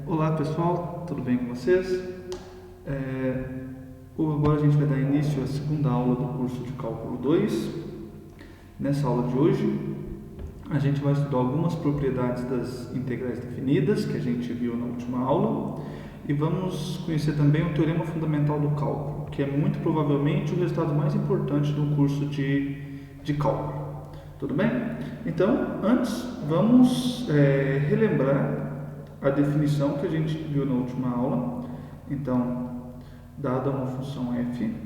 Olá pessoal, tudo bem com vocês? Agora a gente vai dar início à segunda aula do curso de Cálculo 2. Nessa aula de hoje, a gente vai estudar algumas propriedades das integrais definidas, que a gente viu na última aula, e vamos conhecer também o teorema fundamental do cálculo, que é muito provavelmente o resultado mais importante do curso de cálculo. Tudo bem? Então, antes, vamos relembrar a definição que a gente viu na última aula. Então, dada uma função f,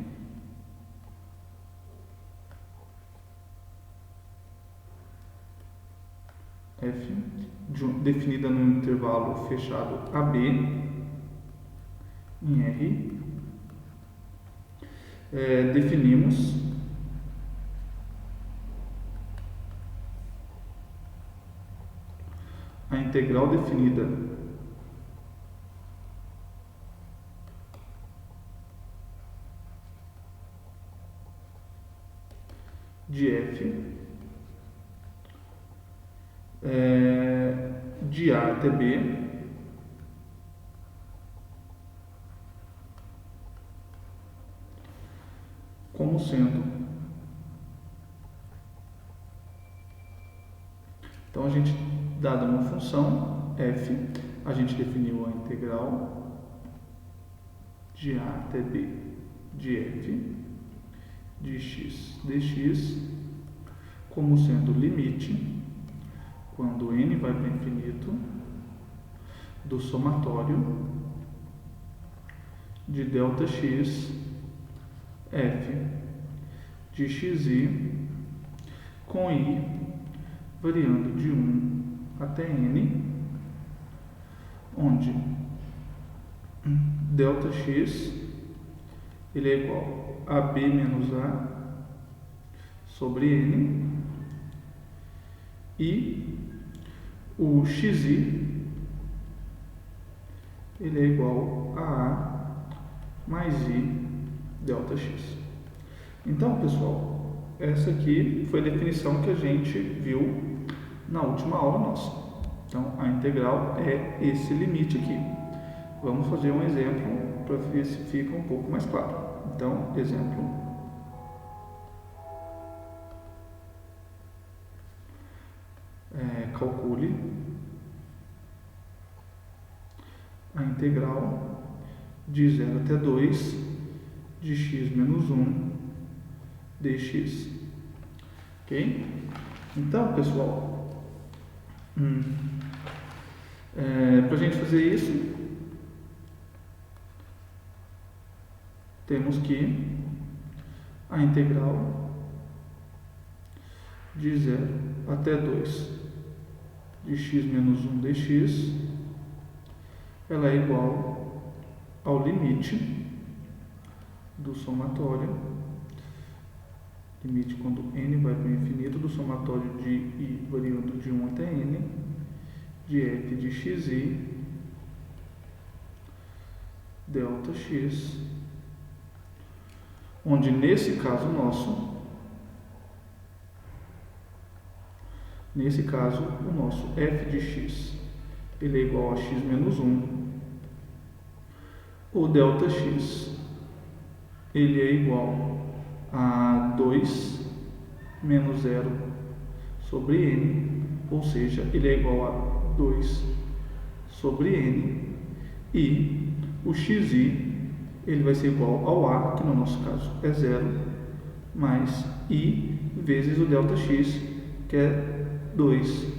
definida no intervalo fechado AB, em R, definimos a integral definida de f de A até B como sendo, então a gente, dada uma função f, a gente definiu a integral de A até B de f de x dx como sendo limite, quando n vai para o infinito, do somatório de ΔX f de xi com i variando de 1 até n, onde ΔX ele é igual a b menos a sobre n, e o xi ele é igual a mais i ΔX. Então, pessoal, essa aqui foi a definição que a gente viu na última aula nossa. Então, a integral é esse limite aqui. Vamos fazer um exemplo para ver se fica um pouco mais claro. Então, exemplo. Calcule a integral de 0 até 2 de x menos 1 dx. Ok? Então, pessoal, para a gente fazer isso, temos que a integral de 0 até 2 de x menos 1 dx, ela é igual ao limite do somatório, limite quando n vai para o infinito, do somatório de i variando de 1 até n, de f de xi ΔX, onde nesse caso nosso, o nosso f de x ele é igual a x menos 1, o ΔX ele é igual a 2 menos 0 sobre n, ou seja, ele é igual a 2 sobre n, e o xi ele vai ser igual ao a, que no nosso caso é 0, mais i vezes o ΔX, que é 2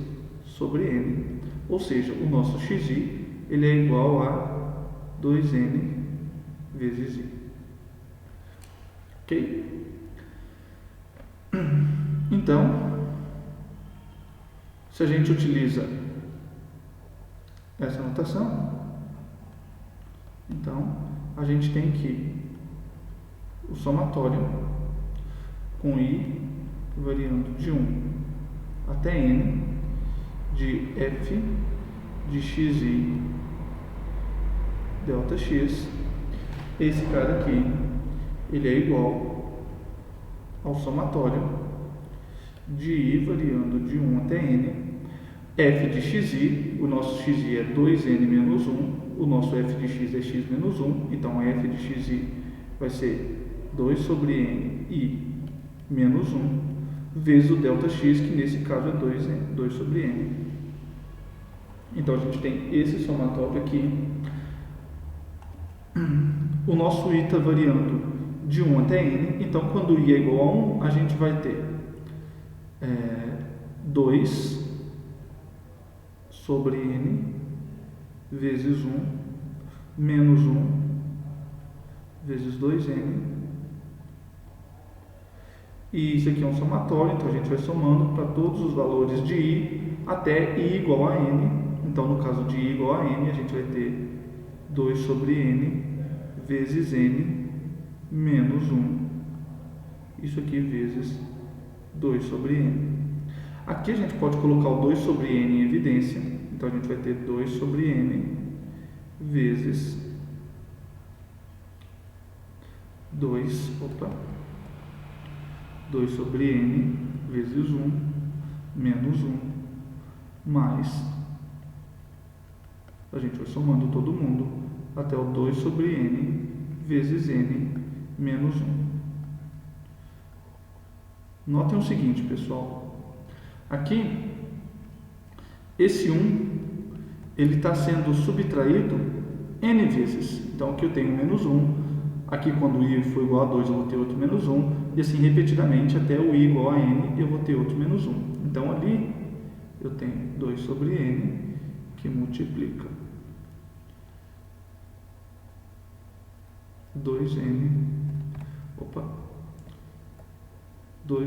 sobre n, ou seja, o nosso xi ele é igual a 2n vezes i. Ok? Então, se a gente utiliza essa notação, então a gente tem que o somatório com i variando de 1 até n de f de xi ΔX, esse cara aqui ele é igual ao somatório de i variando de 1 até n f de xi, o nosso xi é 2n menos 1, o nosso f de x é x menos 1, então f de xi vai ser 2 sobre n e menos 1, vezes o ΔX, que nesse caso é 2 sobre n. Então, a gente tem esse somatório aqui. O nosso i está variando de 1 até n, então quando i é igual a 1, a gente vai ter 2 sobre n vezes 1 menos 1 vezes 2n. E isso aqui é um somatório, então a gente vai somando para todos os valores de i até i igual a n. Então, no caso de i igual a n, a gente vai ter 2 sobre n vezes n menos 1. Isso aqui vezes 2 sobre n. Aqui a gente pode colocar o 2 sobre n em evidência. Então, a gente vai ter 2 sobre n vezes 2 sobre n vezes 1 menos 1 mais, a gente vai somando todo mundo até o 2 sobre n vezes n menos 1. Notem o seguinte, pessoal. Aqui, esse 1, ele está sendo subtraído n vezes. Então, aqui eu tenho menos 1. Aqui, quando i for igual a 2, eu vou ter outro menos 1. E assim, repetidamente, até o i igual a n, eu vou ter outro menos 1. Então, ali, eu tenho 2 sobre n, que multiplica 2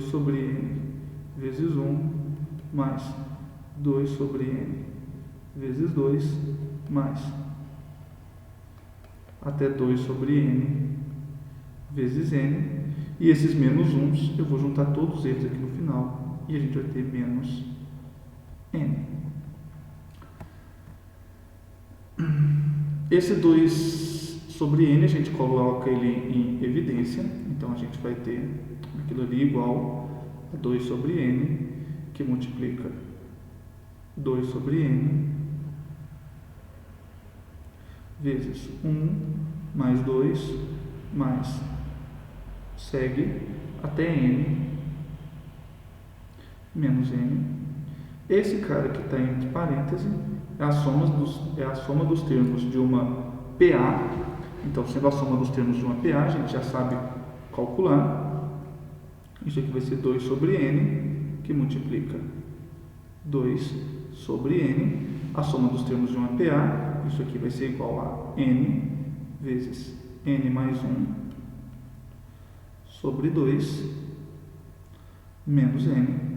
sobre n vezes 1 mais 2 sobre n vezes 2 mais até 2 sobre n vezes n. E esses menos 1 eu vou juntar todos eles aqui no final e a gente vai ter menos n. Esse 2 sobre n, a gente coloca ele em evidência. Então, a gente vai ter aquilo ali igual a 2 sobre n, que multiplica 2 sobre n, vezes 1 mais 2, mais, segue, até n, menos n. Esse cara que está entre parênteses é a soma dos termos de uma PA. Então, sendo a soma dos termos de uma PA, a gente já sabe calcular. Isso aqui vai ser 2 sobre n, que multiplica 2 sobre n. A soma dos termos de uma PA, isso aqui vai ser igual a n vezes n mais 1 sobre 2 menos n.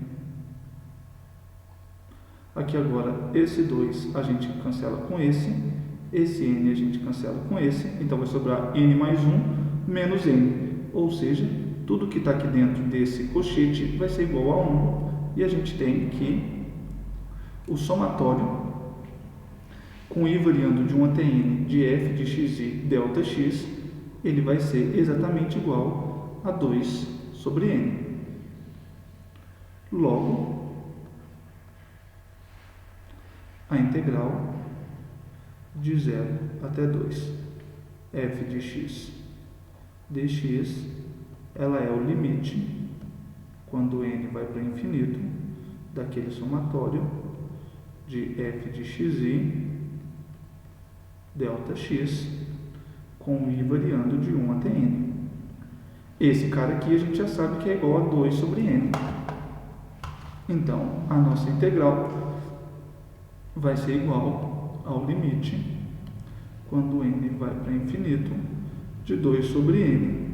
Aqui agora, esse 2 a gente cancela com esse n a gente cancela com esse, então vai sobrar n mais 1 menos n, ou seja, tudo que está aqui dentro desse colchete vai ser igual a 1, e a gente tem que o somatório com i variando de 1 até n de f de xi ΔX, ele vai ser exatamente igual a 2 sobre n. Logo, a integral de 0 até 2 f de x dx, ela é o limite, quando n vai para infinito, daquele somatório de f de xi ΔX, com i variando de 1 até n. Esse cara aqui a gente já sabe que é igual a 2 sobre n. Então, a nossa integral vai ser igual ao limite, quando n vai para infinito, de 2 sobre n.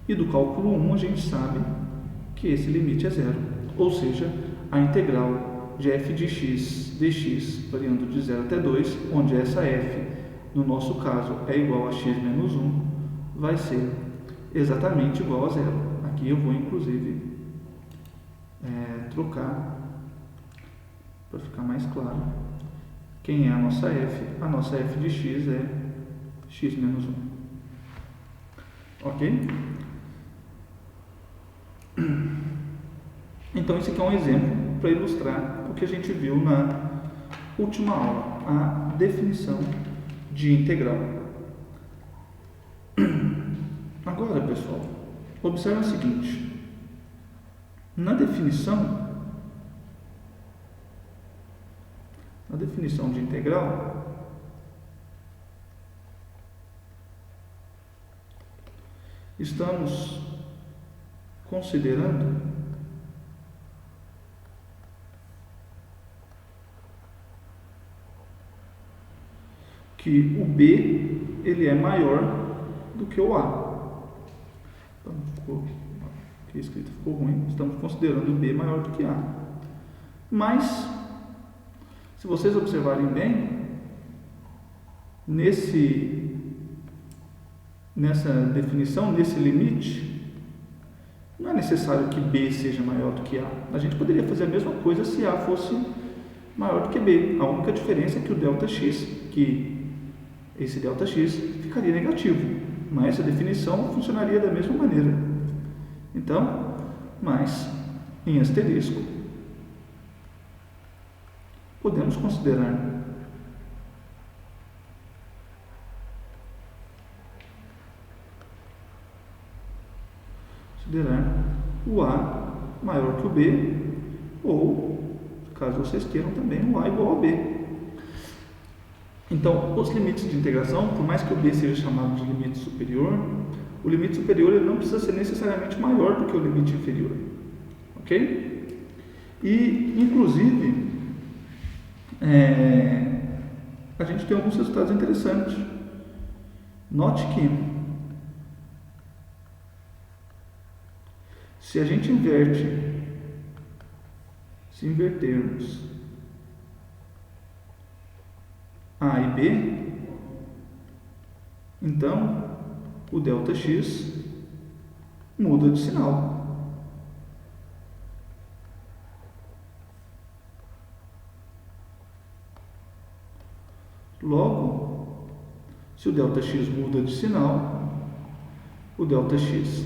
E do cálculo 1 a gente sabe que esse limite é zero. Ou seja, a integral de f de x dx variando de 0 até 2, onde essa f, no nosso caso, é igual a x menos 1, vai ser exatamente igual a zero. Aqui eu vou, inclusive, trocar para ficar mais claro quem é a nossa f. A nossa f de x é x menos 1. Ok? Então, esse aqui é um exemplo para para ilustrar o que a gente viu na última aula, a definição de integral. Agora, pessoal, observe o seguinte: na definição de integral, estamos considerando que o B ele é maior do que o A. Então, aqui escrito ficou ruim. Estamos considerando o B maior do que A. Mas, se vocês observarem bem, nessa definição, nesse limite, não é necessário que B seja maior do que A. A gente poderia fazer a mesma coisa se A fosse maior do que B. A única diferença é que o ΔX, que esse ΔX ficaria negativo, mas a definição funcionaria da mesma maneira. Então, mas em asterisco, podemos considerar o A maior que o B, ou, caso vocês queiram também, o A igual ao B. Então, os limites de integração, por mais que o B seja chamado de limite superior, o limite superior ele não precisa ser necessariamente maior do que o limite inferior. Ok? E, inclusive, a gente tem alguns resultados interessantes. Note que, se a gente invertermos A e B, então o ΔX muda de sinal. Logo, se o ΔX muda de sinal, o ΔX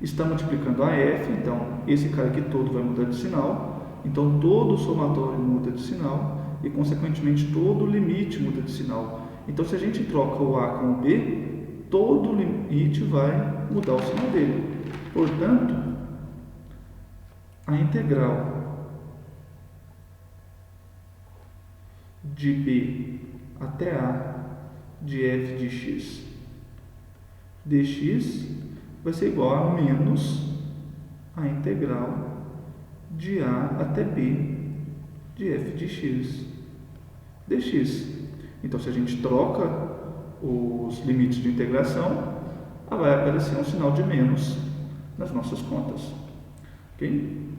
está multiplicando a F, então esse cara aqui todo vai mudar de sinal, então todo o somatório muda de sinal e, consequentemente, todo o limite muda de sinal. Então, se a gente troca o A com o B, todo o limite vai mudar o sinal dele. Portanto, a integral de B até A de f de x dx vai ser igual a menos a integral de A até B de f de x dx. Então, se a gente troca os limites de integração, vai aparecer um sinal de menos nas nossas contas. Ok?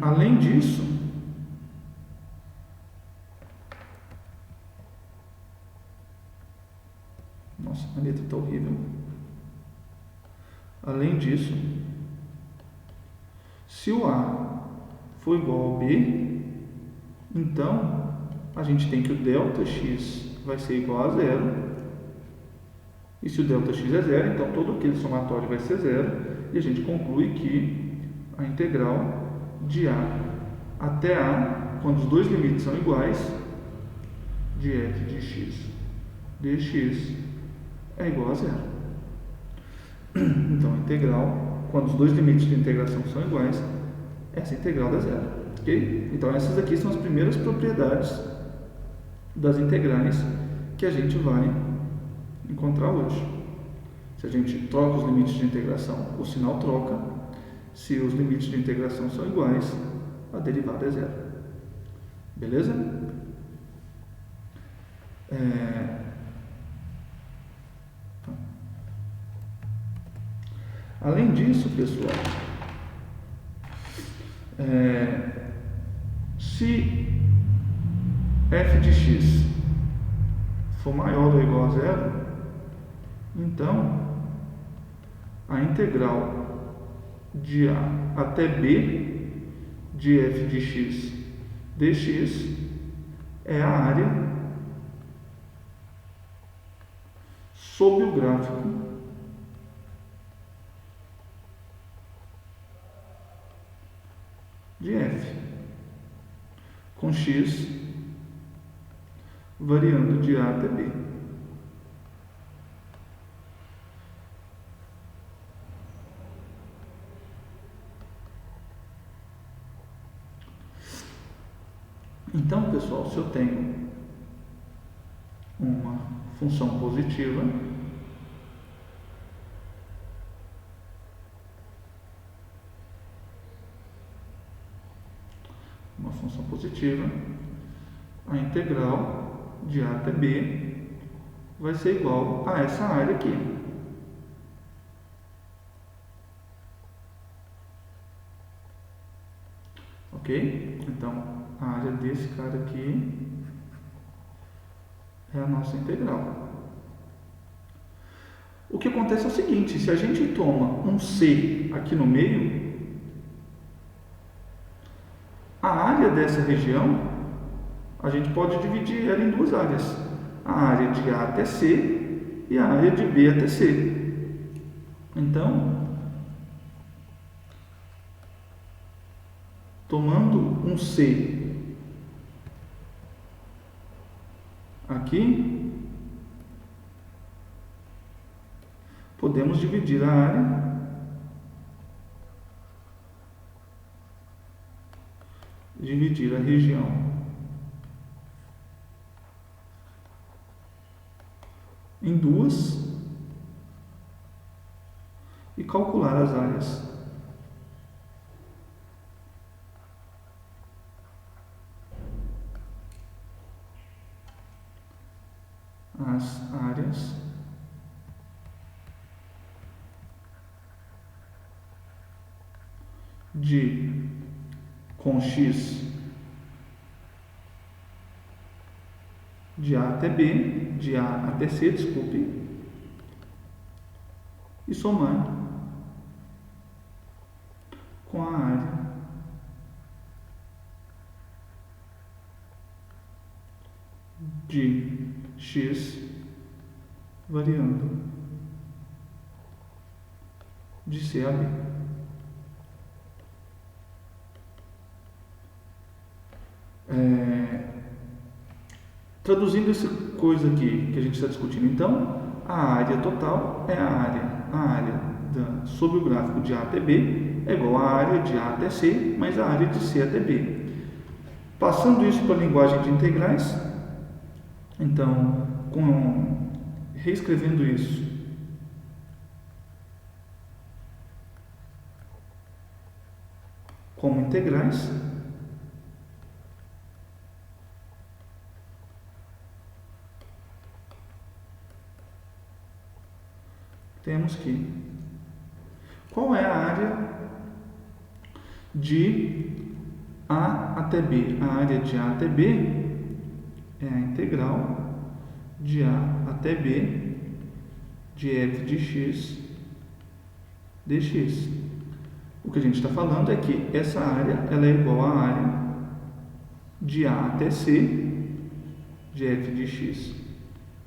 Além disso, nossa, a letra está horrível. Além disso, se o A for igual ao B, então a gente tem que o ΔX vai ser igual a zero. E se o ΔX é zero, então todo aquele somatório vai ser zero. E a gente conclui que a integral de A até A, quando os dois limites são iguais, de f de x dx é igual a zero. Então, a integral, quando os dois limites de integração são iguais, essa integral dá zero. Okay? Então, essas aqui são as primeiras propriedades das integrais que a gente vai encontrar hoje. Se a gente troca os limites de integração, o sinal troca. Se os limites de integração são iguais, a derivada é zero. Beleza? Além disso, pessoal, se f de x for maior ou igual a zero, então a integral de A até B de f de x dx é a área sob o gráfico de f, com x variando de A até B. Então, pessoal, se eu tenho uma função positiva, a integral de A até B vai ser igual a essa área aqui. Ok? Então, a área desse cara aqui é a nossa integral. O que acontece é o seguinte, se a gente toma um C aqui no meio, a área dessa região, a gente pode dividir ela em duas áreas. A área de A até C e a área de B até C. Então, tomando um C aqui, podemos dividir a área a região em duas e calcular as áreas. As áreas com x de A até B, de A até C, desculpe, e somar com a área de x variando de C a B. Traduzindo essa coisa aqui que a gente está discutindo, então, a área total é a área sobre o gráfico de A até B é igual à área de A até C mais a área de C até B. Passando isso para a linguagem de integrais, então, reescrevendo isso como integrais, temos que qual é a área de A até B? A área de A até B é a integral de A até B de f de x dx. O que a gente está falando é que essa área ela é igual à área de A até C de f de x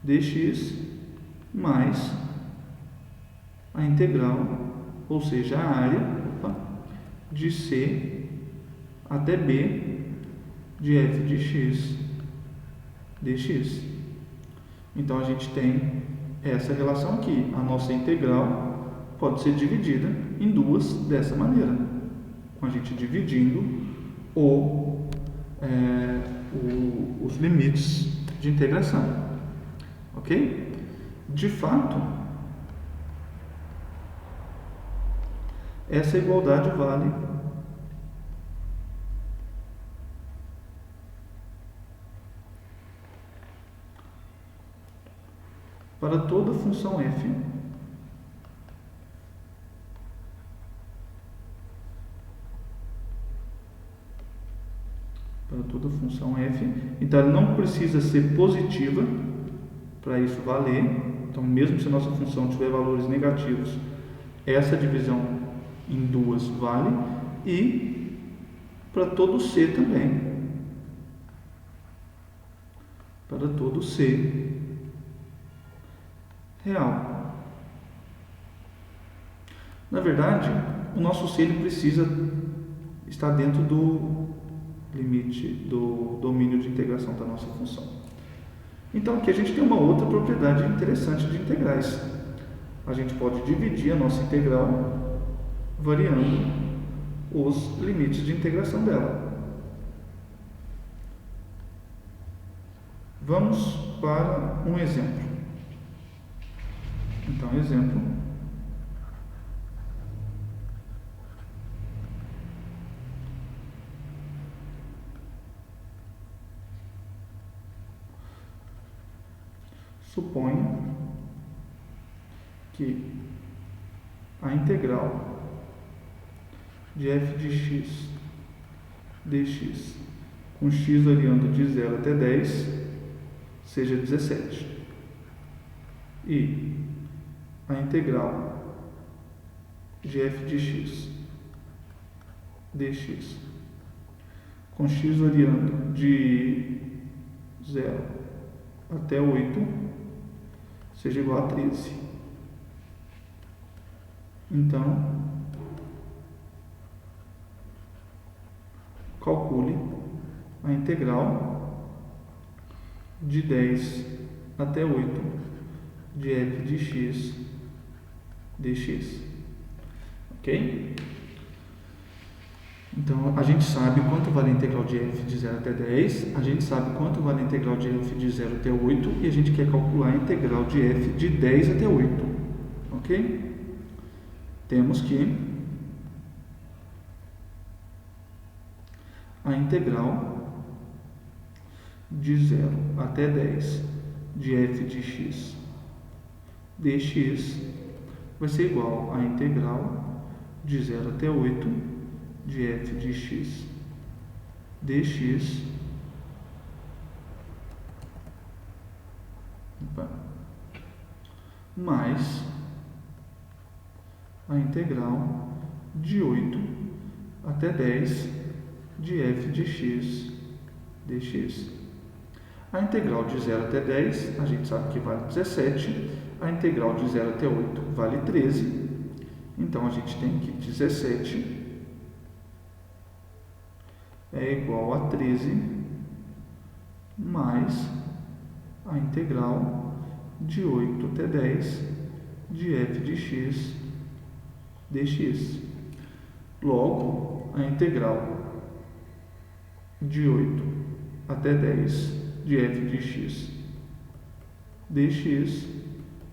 dx mais a integral, ou seja, a área de C até B de f de x dx. Então, a gente tem essa relação aqui. A nossa integral pode ser dividida em duas dessa maneira, com a gente dividindo os limites de integração. Ok? De fato, essa igualdade vale para toda função f então ela não precisa ser positiva para isso valer. Então, mesmo se a nossa função tiver valores negativos, essa divisão em duas vale, e para todo C também, para todo C real. Na verdade, o nosso C ele precisa está dentro do limite do domínio de integração da nossa função. Então aqui a gente tem uma outra propriedade interessante de integrais. A gente pode dividir a nossa integral variando os limites de integração dela. Vamos para um exemplo. Então, exemplo. Suponha que a integral de f de x dx com x variando de 0 até 10 seja 17. E a integral de f de x dx com x variando de 0 até 8 seja igual a 13. Então, calcule a integral de 10 até 8 de f de x dx. Ok? Então, a gente sabe quanto vale a integral de f de 0 até 10, a gente sabe quanto vale a integral de f de 0 até 8 e a gente quer calcular a integral de f de 10 até 8. Ok? Temos que a integral de 0 até 10 de f de x dx vai ser igual à integral de 0 até 8 de f de x dx mais a integral de 8 até 10 de f de x dx. A integral de 0 até 10, a gente sabe que vale 17. A integral de 0 até 8 vale 13. Então, a gente tem que 17 é igual a 13 mais a integral de 8 até 10 de f de x dx. Logo, a integral de 8 até 10 de f de x dx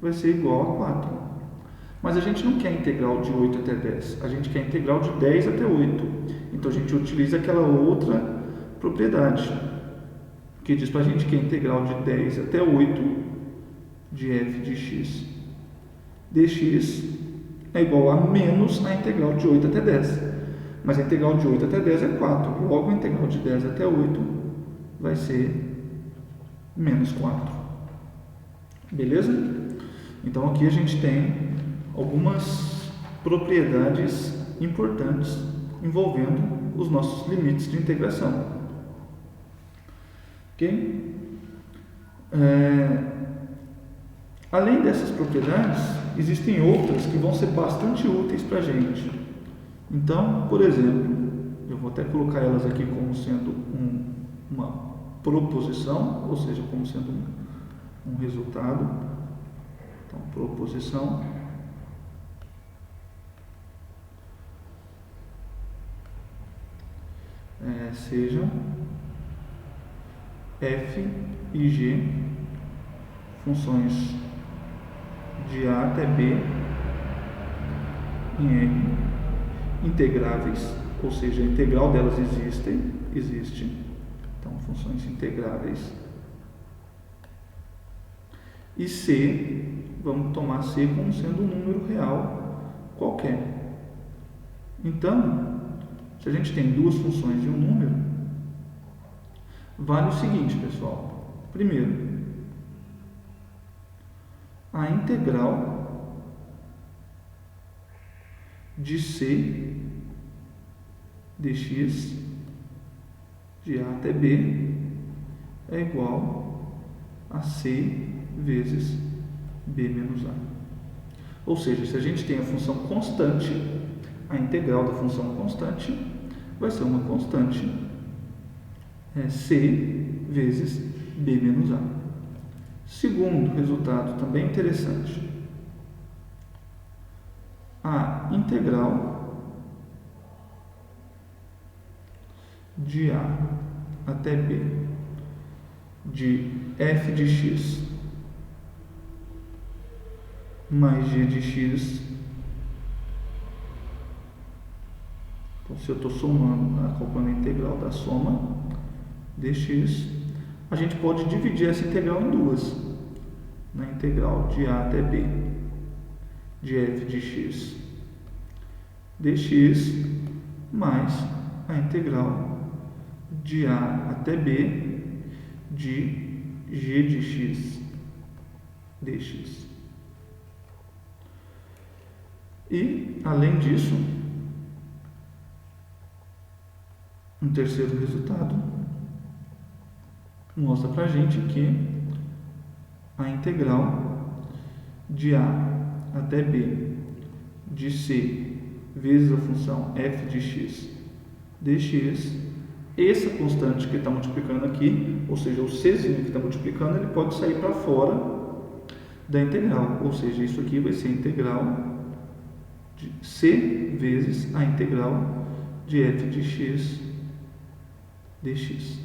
vai ser igual a 4. Mas a gente não quer a integral de 8 até 10, a gente quer a integral de 10 até 8. Então, a gente utiliza aquela outra propriedade, que diz para a gente que a integral de 10 até 8 de f de x dx é igual a menos a integral de 8 até 10. Mas a integral de 8 até 10 é 4. Logo, a integral de 10 até 8 vai ser menos 4. Beleza? Então, aqui a gente tem algumas propriedades importantes envolvendo os nossos limites de integração. Ok? Além dessas propriedades, existem outras que vão ser bastante úteis para a gente. Então, por exemplo, eu vou até colocar elas aqui como sendo uma proposição, ou seja, como sendo um resultado. Então, proposição seja f e g, funções de a até b em R, integráveis, ou seja, a integral delas existe, então funções integráveis, e C, vamos tomar C como sendo um número real qualquer. Então, se a gente tem duas funções de um número, vale o seguinte, pessoal. Primeiro, a integral de C dx de A até B é igual a C vezes B menos A. Ou seja, se a gente tem a função constante, a integral da função constante, vai ser uma constante C vezes B menos A. Segundo resultado, também interessante. A integral de A até B de f de x mais g de x. Então, se eu estou somando, calculando a integral da soma dx, a gente pode dividir essa integral em duas. Na integral de a até b de f de x dx mais a integral de a até b de g de x dx. E, além disso, um terceiro resultado mostra para a gente que a integral de a até b de c vezes a função f de x dx, essa constante que está multiplicando aqui, ou seja, o czinho que está multiplicando, ele pode sair para fora da integral, ou seja, isso aqui vai ser a integral de c vezes a integral de f de x dx.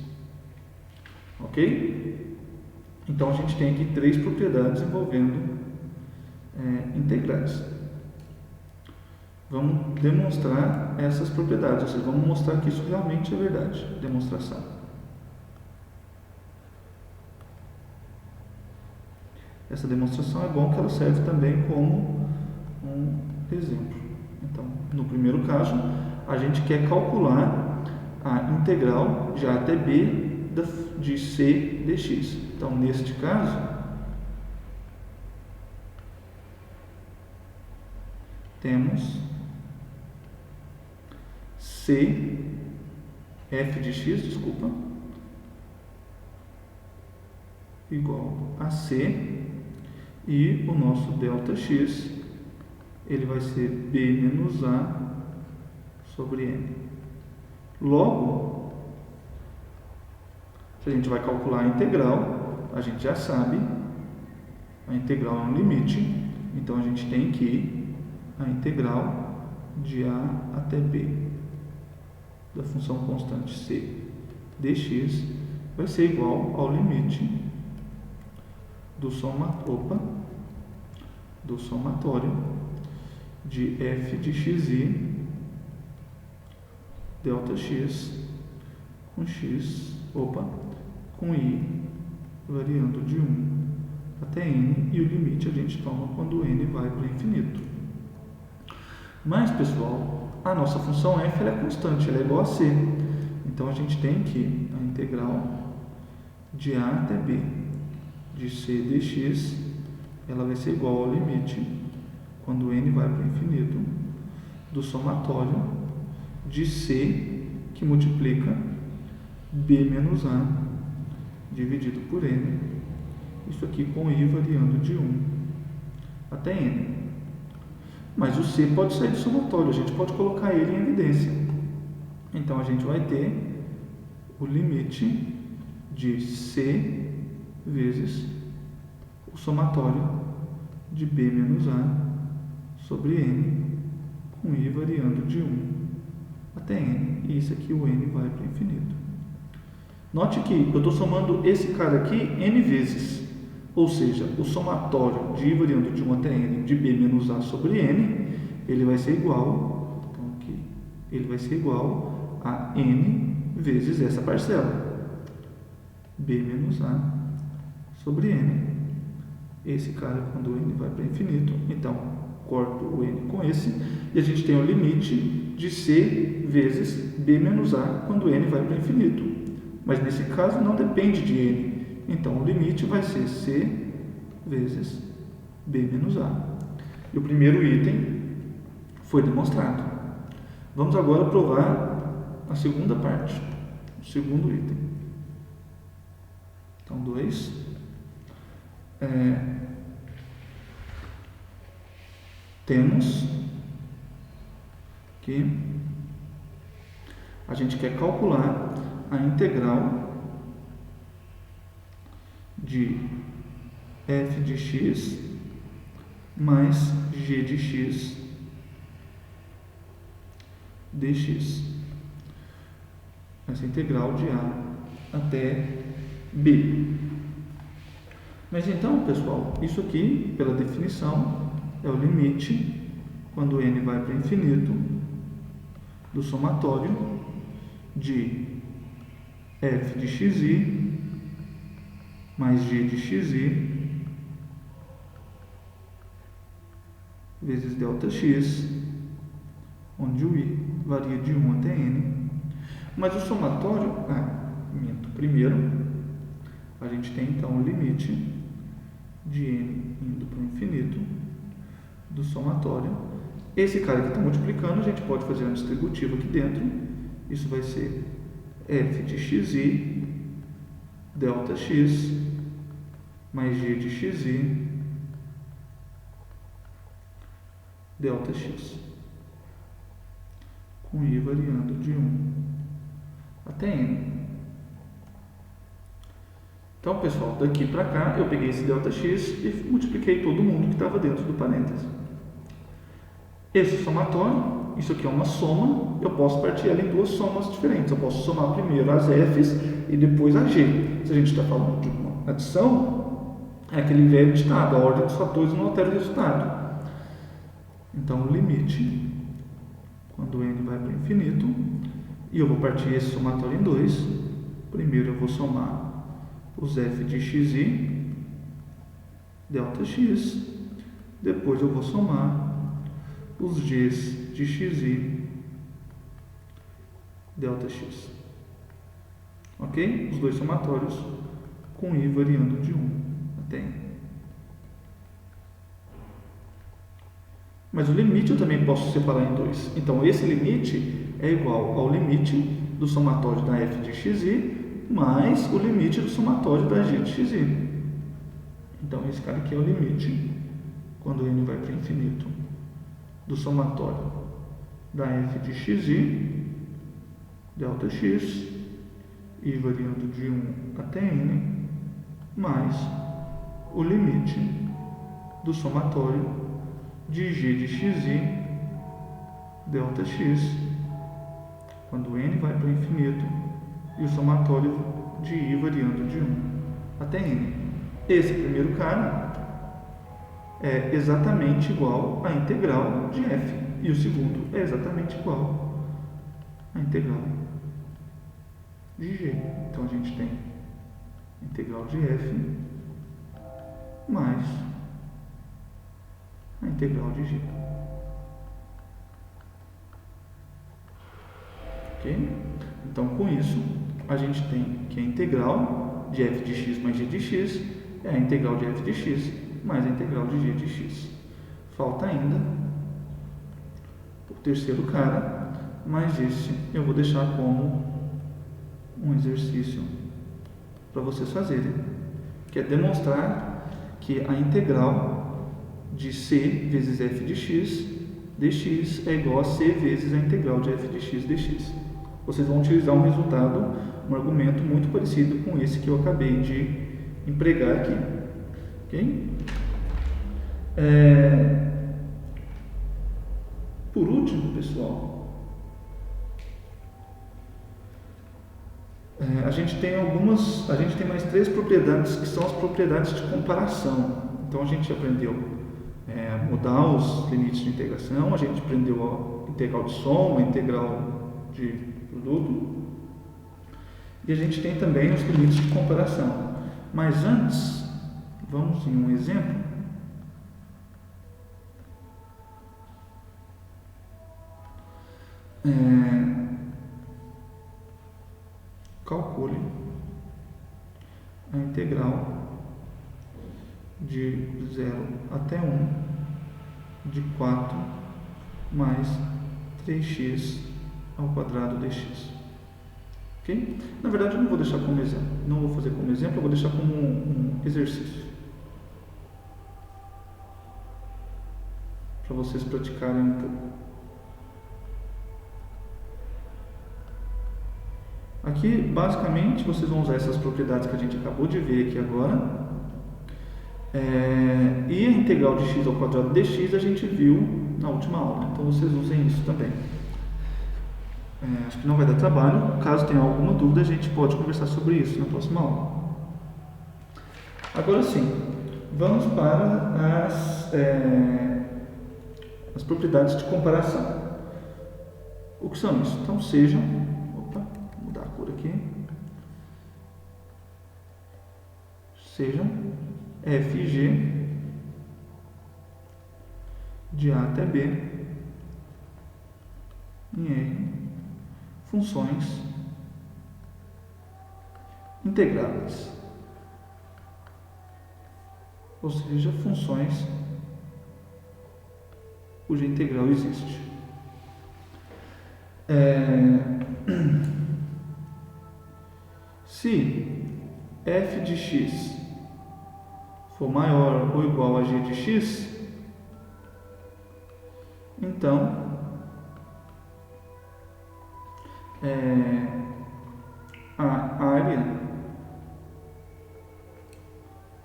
Ok? Então, a gente tem aqui três propriedades envolvendo integrais. Vamos demonstrar essas propriedades, ou seja, vamos mostrar que isso realmente é verdade. Demonstração. Essa demonstração é bom que ela serve também como um exemplo. Então, no primeiro caso, a gente quer calcular a integral de a até b de c dx. Então, neste caso, temos f de x, igual a c, e o nosso ΔX, ele vai ser b menos a sobre n. Logo, se a gente vai calcular a integral, a gente já sabe, a integral é um limite, então a gente tem que a integral de a até b da função constante c dx vai ser igual ao limite do somatório de f de xi ΔX com i variando de 1 até n, e o limite a gente toma quando n vai para o infinito. Mas, pessoal, a nossa função f ela é constante, ela é igual a c. Então, a gente tem que a integral de a até b de c dx, ela vai ser igual ao limite, quando n vai para o infinito, do somatório de c, que multiplica b menos a dividido por n, isso aqui com i variando de 1 até n. Mas o c pode sair do somatório, a gente pode colocar ele em evidência. Então, a gente vai ter o limite de c vezes o somatório de b menos a sobre n, com i variando de 1 até n. E isso aqui, o n vai para o infinito. Note que eu estou somando esse cara aqui n vezes. Ou seja, o somatório de i variando de 1 até n de b menos a sobre n, ele vai ser igual, então aqui, ele vai ser igual a n vezes essa parcela, b menos a sobre n. Esse cara, quando n vai para infinito, então, corto o n com esse, e a gente tem o limite de c vezes b menos a quando n vai para infinito. Mas nesse caso não depende de n. Então, o limite vai ser c vezes b menos a. E o primeiro item foi demonstrado. Vamos agora provar a segunda parte, o segundo item. Então, 2. Temos que A gente quer calcular a integral de f de x mais g de x dx. Essa integral de A até B. Mas então, pessoal, isso aqui, pela definição, é o limite, quando n vai para o infinito, do somatório de f de xi mais g de xi vezes ΔX, onde o i varia de 1 até n. Mas o somatório, primeiro, a gente tem então o limite de n indo para o infinito do somatório. Esse cara que está multiplicando, a gente pode fazer uma distributiva aqui dentro. Isso vai ser f de xi ΔX mais g de xi ΔX, com i variando de 1 até n. Então, pessoal, daqui para cá, eu peguei esse ΔX e multipliquei todo mundo que estava dentro do parênteses. Esse somatório, isso aqui é uma soma, eu posso partir ela em duas somas diferentes. Eu posso somar primeiro as f's e depois a g. Se a gente está falando de uma adição, é aquele velho ditado, a ordem dos fatores não altera o resultado. Então, o limite, quando n vai para o infinito, e eu vou partir esse somatório em dois. Primeiro eu vou somar os f de xi ΔX, depois eu vou somar os g's de xi ΔX. Ok? Os dois somatórios com i variando de 1 até n. Mas o limite eu também posso separar em dois. Então, esse limite é igual ao limite do somatório da f de xi mais o limite do somatório da g de xi. Então, esse cara aqui é o limite, quando n vai para o infinito, do somatório da f de xi ΔX, i variando de 1 até n, mais o limite do somatório de g de xi ΔX, quando n vai para o infinito, e o somatório de i variando de 1 até n. Esse primeiro cara é exatamente igual à integral de f, e o segundo é exatamente igual à integral de g. Então, a gente tem a integral de f mais a integral de g. Ok? Então, com isso, a gente tem que a integral de f de x mais g de x é a integral de f de x mais a integral de g de x. Falta ainda o terceiro cara, mas esse eu vou deixar como um exercício para vocês fazerem, que é demonstrar que a integral de c vezes f de x dx é igual a c vezes a integral de f de x dx. Vocês vão utilizar um resultado, um argumento muito parecido com esse que eu acabei de empregar aqui. Ok? Por último, pessoal, a gente tem mais três propriedades que são as propriedades de comparação. Então, a gente aprendeu a mudar os limites de integração, a gente aprendeu a integral de soma, a integral de produto, e a gente tem também os limites de comparação. Mas antes, vamos em um exemplo. Calcule a integral de 0 até 1 de 4 mais 3x ao quadrado dx. Ok? Na verdade, eu não vou deixar como exemplo. Não vou fazer como exemplo, eu vou deixar como um exercício, para vocês praticarem um pouco. Aqui, basicamente, vocês vão usar essas propriedades que a gente acabou de ver aqui agora. E a integral de x ao quadrado dx a gente viu na última aula, então vocês usem isso também. Acho que não vai dar trabalho. Caso tenha alguma dúvida, a gente pode conversar sobre isso na próxima aula. Agora sim, vamos para as propriedades de comparação. O que são isso? Então sejam, vou mudar a cor aqui, sejam f e g de A até B em R funções integráveis, ou seja, funções cuja integral existe. Se f de x for maior ou igual a g de x, então a área,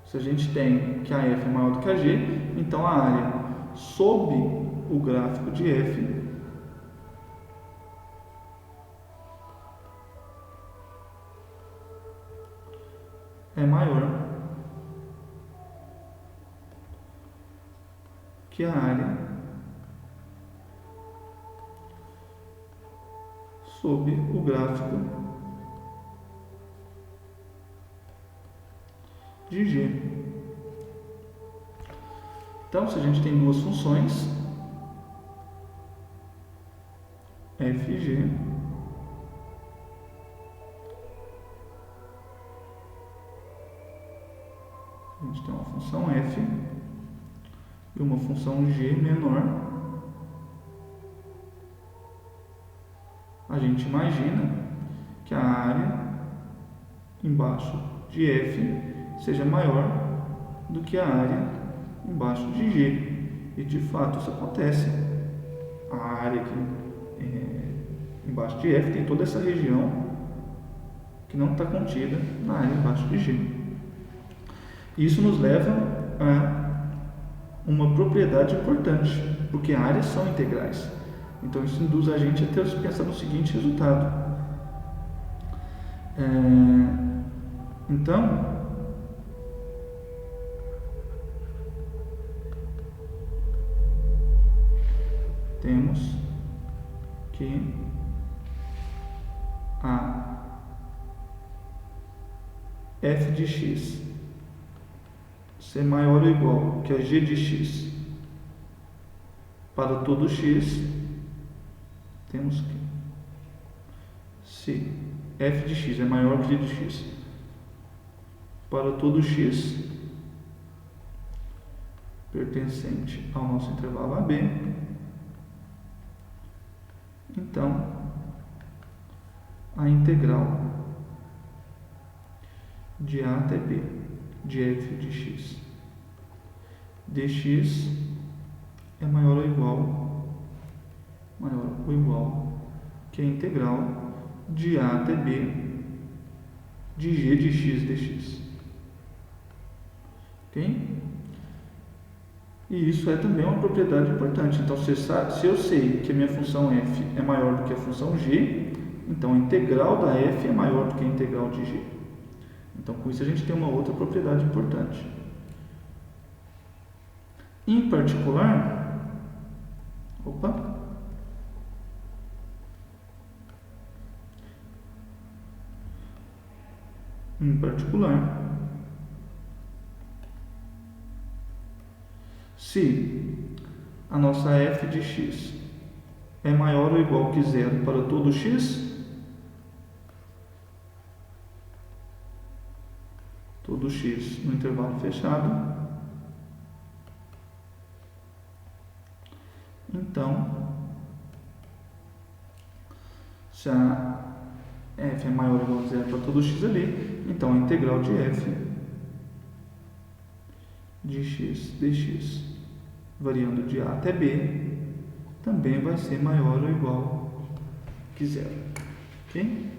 se a gente tem que a f é maior do que a g, então a área sob o gráfico de f é maior que a área sob o gráfico de g. Então, se a gente tem duas funções, f e g, a gente tem uma função f e uma função g menor, a gente imagina que a área embaixo de f seja maior do que a área embaixo de g. E de fato isso acontece. A área aqui embaixo de f tem toda essa região que não está contida na área embaixo de g. Isso nos leva a uma propriedade importante, porque áreas são integrais. Então isso induz a gente a pensar no seguinte resultado. Então, temos que a f de x ser maior ou igual que a g de x para todo x, temos que, se f de x é maior que g de x para todo x pertencente ao nosso intervalo AB, então a integral de A até B de f de x dx é maior ou igual que a integral de A até B de g de x dx. Ok? E isso é também uma propriedade importante. Então, se eu sei que a minha função f é maior do que a função g, então a integral da f é maior do que a integral de g. Então, com isso a gente tem uma outra propriedade importante. Em particular, se a nossa f de x é maior ou igual que zero para todo x, no intervalo fechado, então, se a f é maior ou igual a zero para todo x ali, então a integral de f de x dx, variando de A até B, também vai ser maior ou igual que zero. Ok?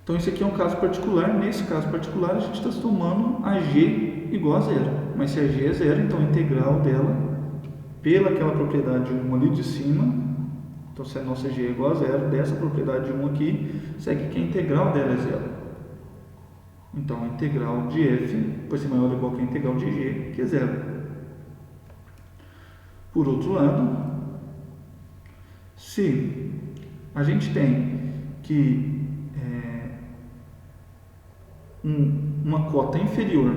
Então, esse aqui é um caso particular. Nesse caso particular, a gente está tomando a g igual a zero. Mas se a g é zero, então a integral dela, pela aquela propriedade 1 ali de cima, então se a nossa g é igual a zero, dessa propriedade 1 aqui, segue que a integral dela é zero. Então, a integral de f vai ser maior ou igual que a integral de g, que é zero. Por outro lado, se a gente tem que uma cota inferior,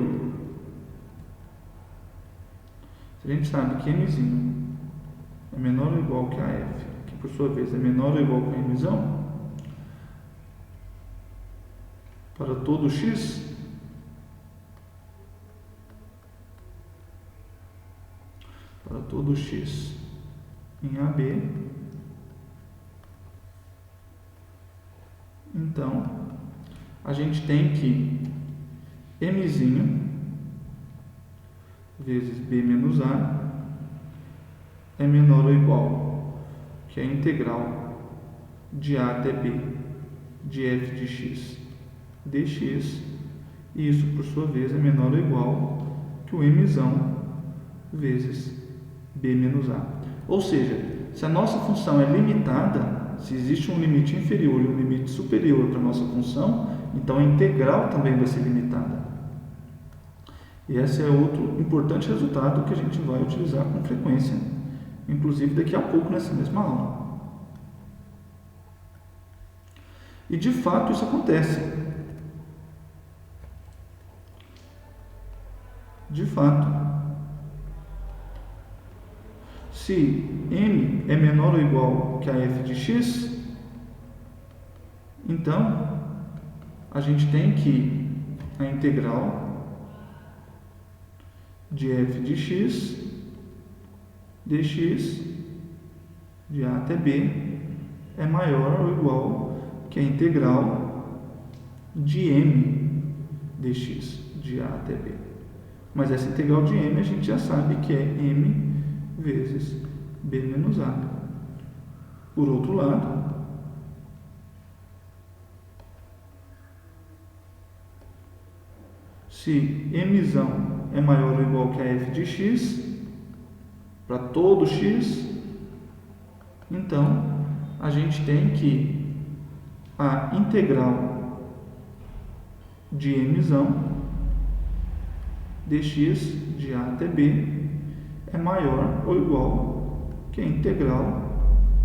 se a gente sabe que mzinho é menor ou igual que a f, que por sua vez é menor ou igual que a mzão, para todo x, em AB, então a gente tem que mzinho vezes b menos a é menor ou igual que a integral de a até b de f de x dx, e isso por sua vez é menor ou igual que o mzão vezes b menos a. Ou seja, se a nossa função é limitada, se existe um limite inferior e um limite superior para a nossa função, então a integral também vai ser limitada. E esse é outro importante resultado que a gente vai utilizar com frequência, inclusive daqui a pouco nessa mesma aula. E de fato isso acontece. De fato, se m é menor ou igual que a f de x, então a gente tem que a integral de f de x dx de a até b é maior ou igual que a integral de m dx de a até b. Mas essa integral de m a gente já sabe que é m vezes b menos a. Por outro lado, se mzão é maior ou igual que a f de x, para todo x, então a gente tem que a integral de mzão dx de a até b é maior ou igual que a integral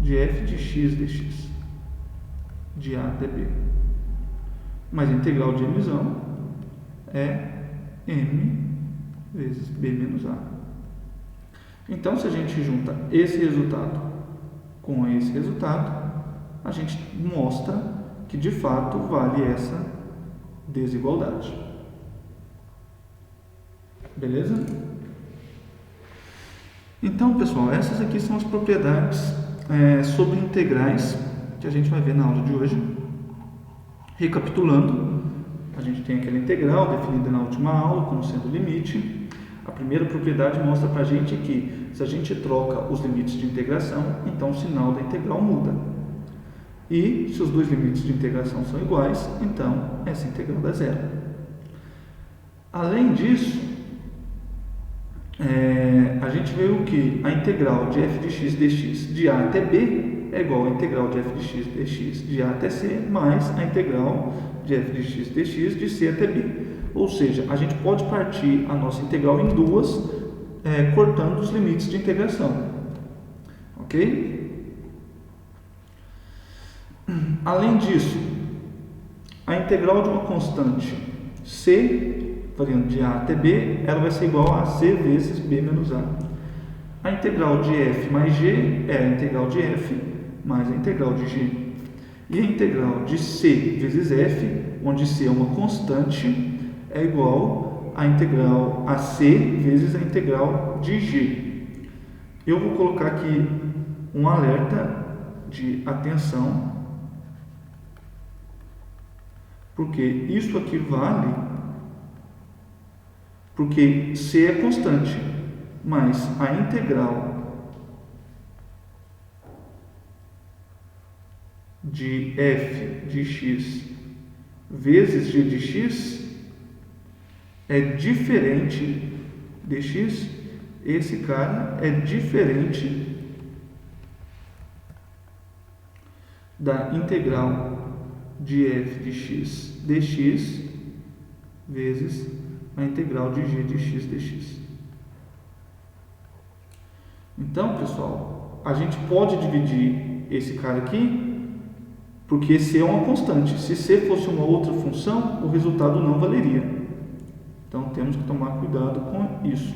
de f de x dx de a até b. Mas a integral de mzão é m vezes b menos a. Então, se a gente junta esse resultado com esse resultado, a gente mostra que de fato vale essa desigualdade. Beleza? Então, pessoal, essas aqui são as propriedades sobre integrais que a gente vai ver na aula de hoje. Recapitulando, a gente tem aquela integral definida na última aula como sendo limite. A primeira propriedade mostra para a gente que se a gente troca os limites de integração, então o sinal da integral muda. E se os dois limites de integração são iguais, então essa integral dá zero. Além disso, a gente viu que a integral de f de x dx de a até b é igual à integral de f de x dx de a até c mais a integral de f de x dx de c até b. Ou seja, a gente pode partir a nossa integral em duas, cortando os limites de integração. Ok? Além disso, a integral de uma constante c, variando de a até b, ela vai ser igual a c vezes b menos a. A integral de f mais g é a integral de f mais a integral de g. E a integral de c vezes f, onde c é uma constante, é igual a integral a c vezes a integral de g. Eu vou colocar aqui um alerta de atenção, porque isso aqui vale porque c é constante, mas a integral de f de x vezes g de x é diferente dx, esse cara é diferente da integral de f de x dx vezes a integral de g de x dx. Então, pessoal, a gente pode dividir esse cara aqui, porque C é uma constante. Se C fosse uma outra função, o resultado não valeria. Então, temos que tomar cuidado com isso.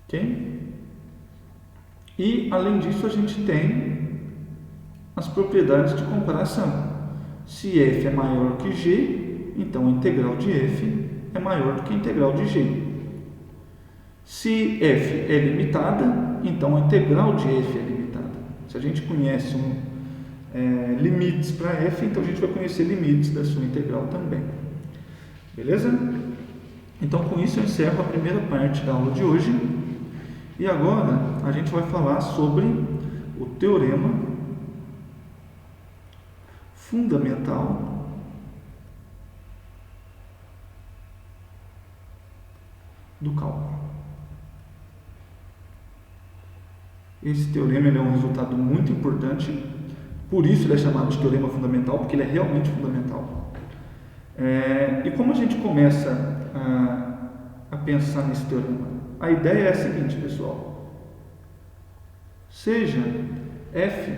Ok? E, além disso, a gente tem as propriedades de comparação. Se f é maior que g, então a integral de f é maior do que a integral de g. Se f é limitada, então a integral de f é limitada. Se a gente conhece limites para f, então a gente vai conhecer limites da sua integral também. Beleza? Então, com isso eu encerro a primeira parte da aula de hoje. E agora a gente vai falar sobre o teorema fundamental do cálculo. Esse teorema é um resultado muito importante, por isso ele é chamado de teorema fundamental, porque ele é realmente fundamental. E como a gente começa a pensar nesse teorema? A ideia é a seguinte, pessoal: seja f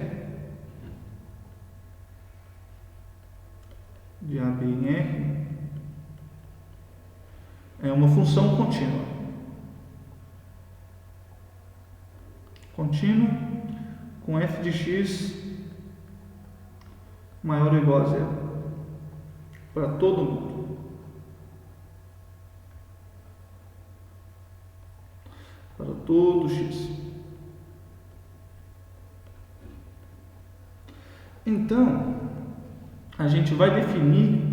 de a, b em r é uma função contínua. Contínua com f de x maior ou igual a zero para todo mundo. Para todo x. Então, a gente vai definir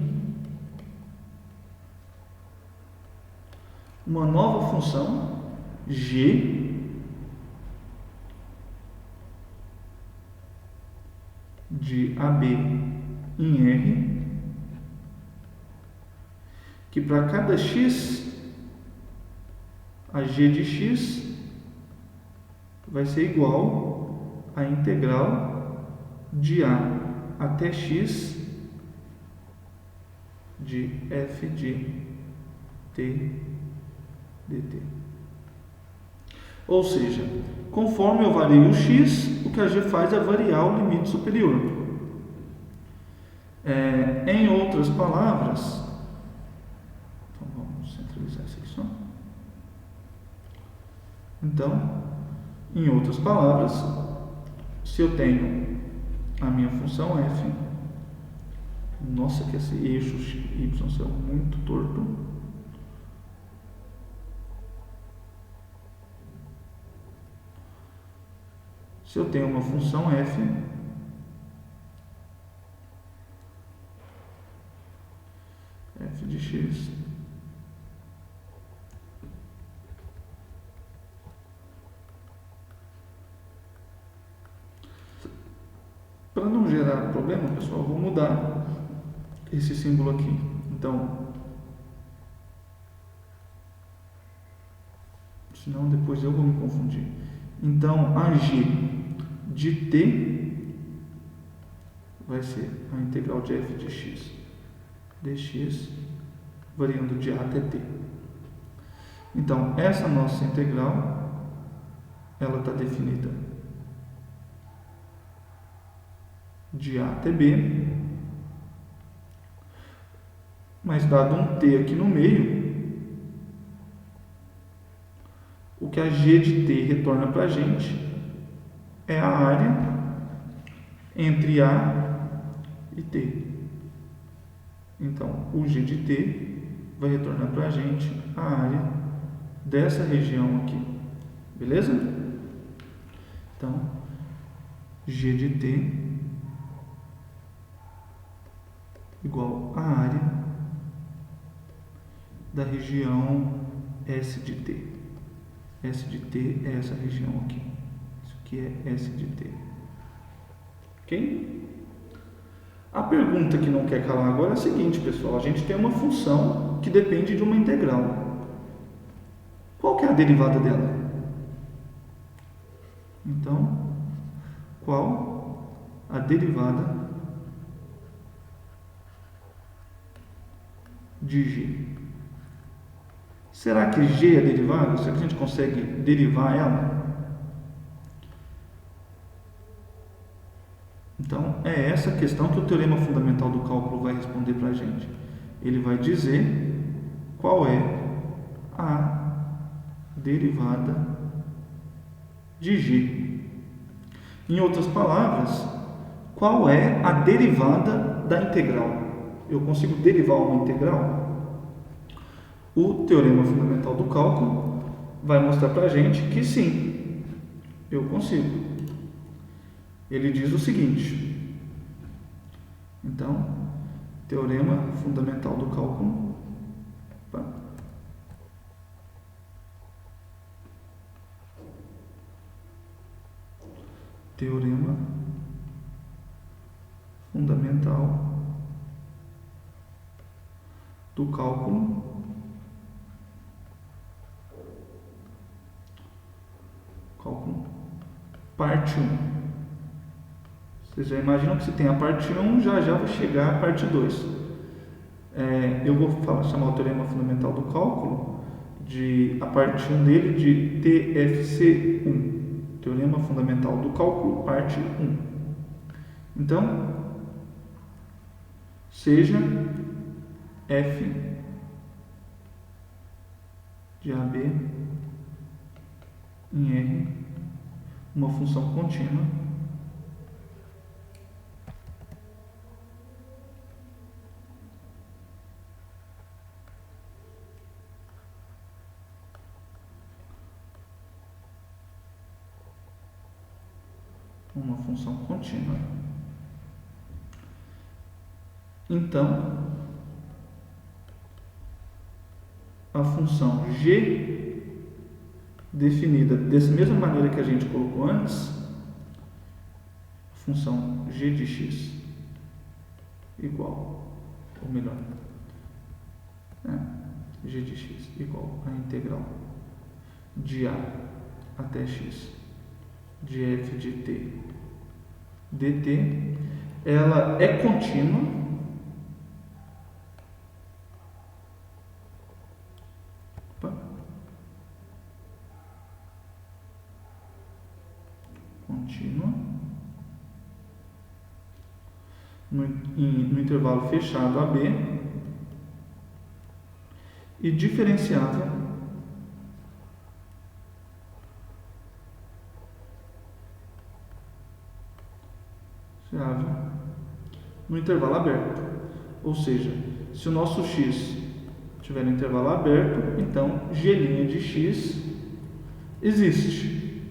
uma nova função g de AB em R, que para cada x, a g de x vai ser igual à integral de a até x de f de t dt. Ou seja, conforme eu vario o x, o que a g faz é variar o limite superior. Em outras palavras, então vamos centralizar isso aqui só. Então, em outras palavras, se eu tenho a minha função f, nossa, que esse eixo y saiu muito torto. Se eu tenho uma função f, f de x para não gerar problema, pessoal, eu vou mudar esse símbolo aqui. Então, senão depois eu vou me confundir. Então, a g de t vai ser a integral de f de x dx, variando de a até t. Então, essa nossa integral, ela está definida de a até b, mas dado um t aqui no meio, o que a g de t retorna para a gente é a área entre a e t. Então, o g de t vai retornar para a gente a área dessa região aqui. Beleza? Então, g de t igual a área da região S de t. S de t é essa região aqui. Isso aqui é S de t. Ok? A pergunta que não quer calar agora é a seguinte, pessoal. A gente tem uma função que depende de uma integral. Qual que é a derivada dela? Então, qual a derivada de g? Será que g é derivada? Será que a gente consegue derivar ela? Então, é essa questão que o teorema fundamental do cálculo vai responder para a gente. Ele vai dizer qual é a derivada de g. Em outras palavras, qual é a derivada da integral? Eu consigo derivar uma integral? O teorema fundamental do cálculo vai mostrar para a gente que sim, eu consigo. Ele diz o seguinte, então, teorema fundamental do cálculo, teorema fundamental do cálculo, parte 1. Vocês já imaginam que se tem a parte 1, já vai chegar a parte 2. Eu vou chamar o teorema fundamental do cálculo, a parte 1 dele de TFC1. Teorema fundamental do cálculo, parte 1. Então, seja f de AB em R uma função contínua Então, a função g, definida dessa mesma maneira que a gente colocou antes, a função g de x igual, ou melhor, g de x igual a integral de a até x de f de t dt, ela é contínua no intervalo fechado AB e diferenciável no intervalo aberto. Ou seja, se o nosso x tiver no intervalo aberto, então g' de x existe.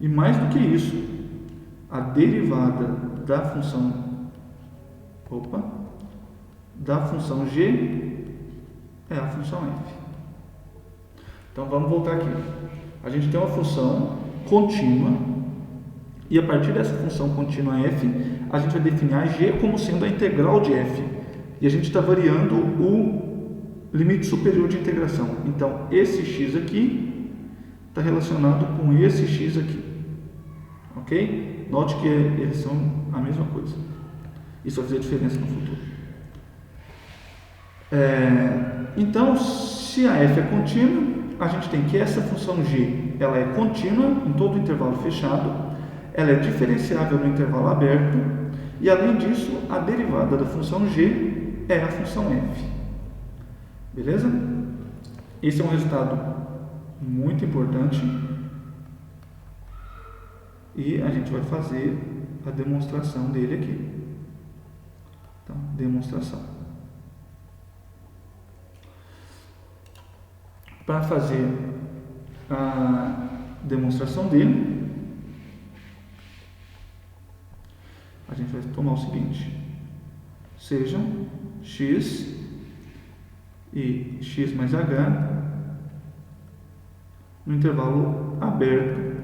E mais do que isso, a derivada da função g é a função f. Então vamos voltar aqui. A gente tem uma função contínua e a partir dessa função contínua f, a gente vai definir a g como sendo a integral de f. E a gente está variando o limite superior de integração. Então esse x aqui está relacionado com esse x aqui. Ok? Note que eles são a mesma coisa. Isso vai fazer diferença no futuro. Então, se a f é contínua, a gente tem que essa função g ela é contínua em todo o intervalo fechado, ela é diferenciável no intervalo aberto, e além disso, a derivada da função g é a função f. Beleza? Esse é um resultado muito importante. E a gente vai fazer a demonstração dele aqui. Então, demonstração. Para fazer a demonstração dele, a gente vai tomar o seguinte: sejam x e x mais h no intervalo aberto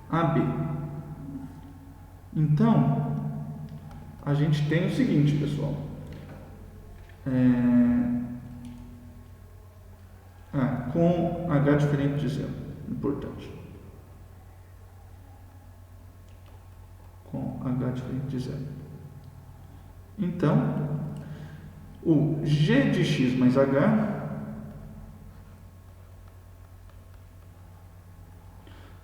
AB. Então, a gente tem o seguinte, pessoal. Com H diferente de zero. Importante. Com H diferente de zero. Então, o G de x mais H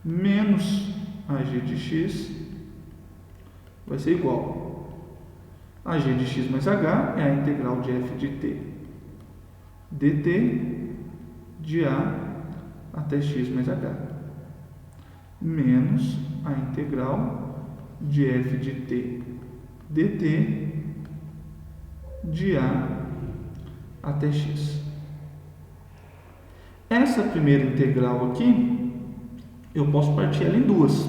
menos AG de x vai ser igual a G de x mais H é a integral de f de t dt de A até x mais H menos a integral de f de t dt de A até x. Essa primeira integral aqui eu posso partir ela em duas.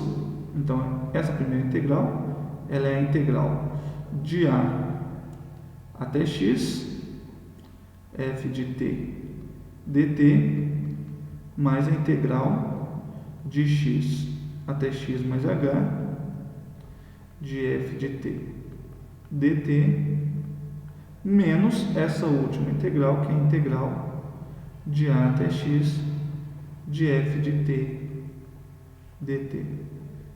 Então, essa primeira integral, ela é a integral de A até x, f de t dt, mais a integral de x até x mais h, de f de t dt, menos essa última integral, que é a integral de A até x, de f de t dt.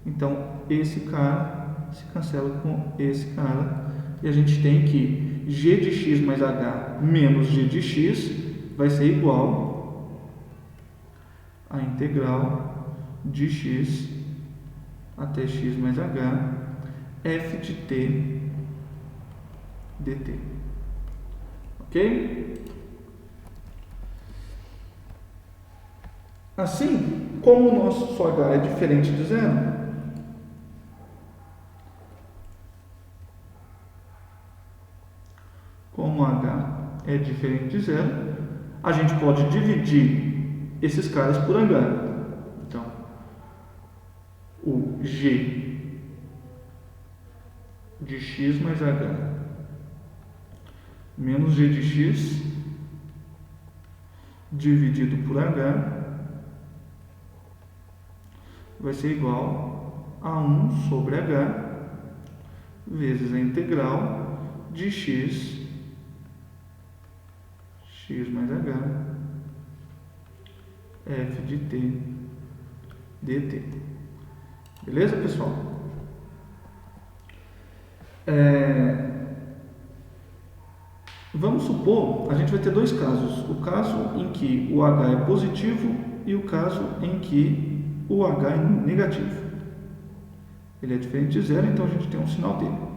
Então, esse cara se cancela com esse cara e a gente tem que g de x mais h menos g de x vai ser igual a integral de x até x mais h f de t dt. Ok? Assim, como o nosso h é diferente de zero, a gente pode dividir esses caras por h. Então, o g de x mais h menos g de x dividido por h vai ser igual a 1 sobre h vezes a integral de x mais h f de t dt. Beleza, pessoal? Vamos supor, a gente vai ter dois casos. O caso em que o h é positivo e o caso em que o h é negativo. Ele é diferente de zero, então a gente tem um sinal dele.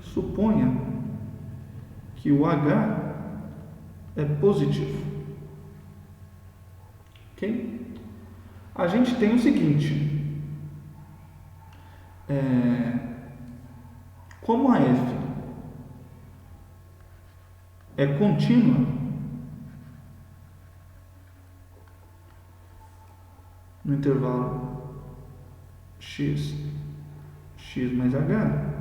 Suponha que o h é positivo. Ok? A gente tem o seguinte. Como a f é contínua no intervalo x mais h,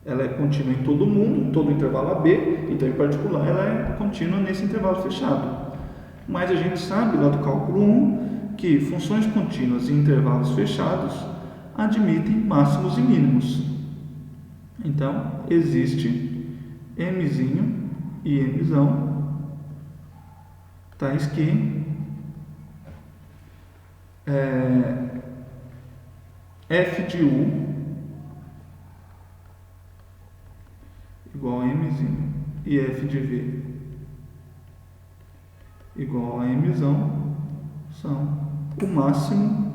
ela é contínua em todo mundo, em todo o intervalo AB, então em particular ela é contínua nesse intervalo fechado. Mas a gente sabe lá do cálculo 1 que funções contínuas em intervalos fechados admitem máximos e mínimos. Então, existe mzinho e mzão, tais que f de u igual a mzinho e f de v igual a mzão são o máximo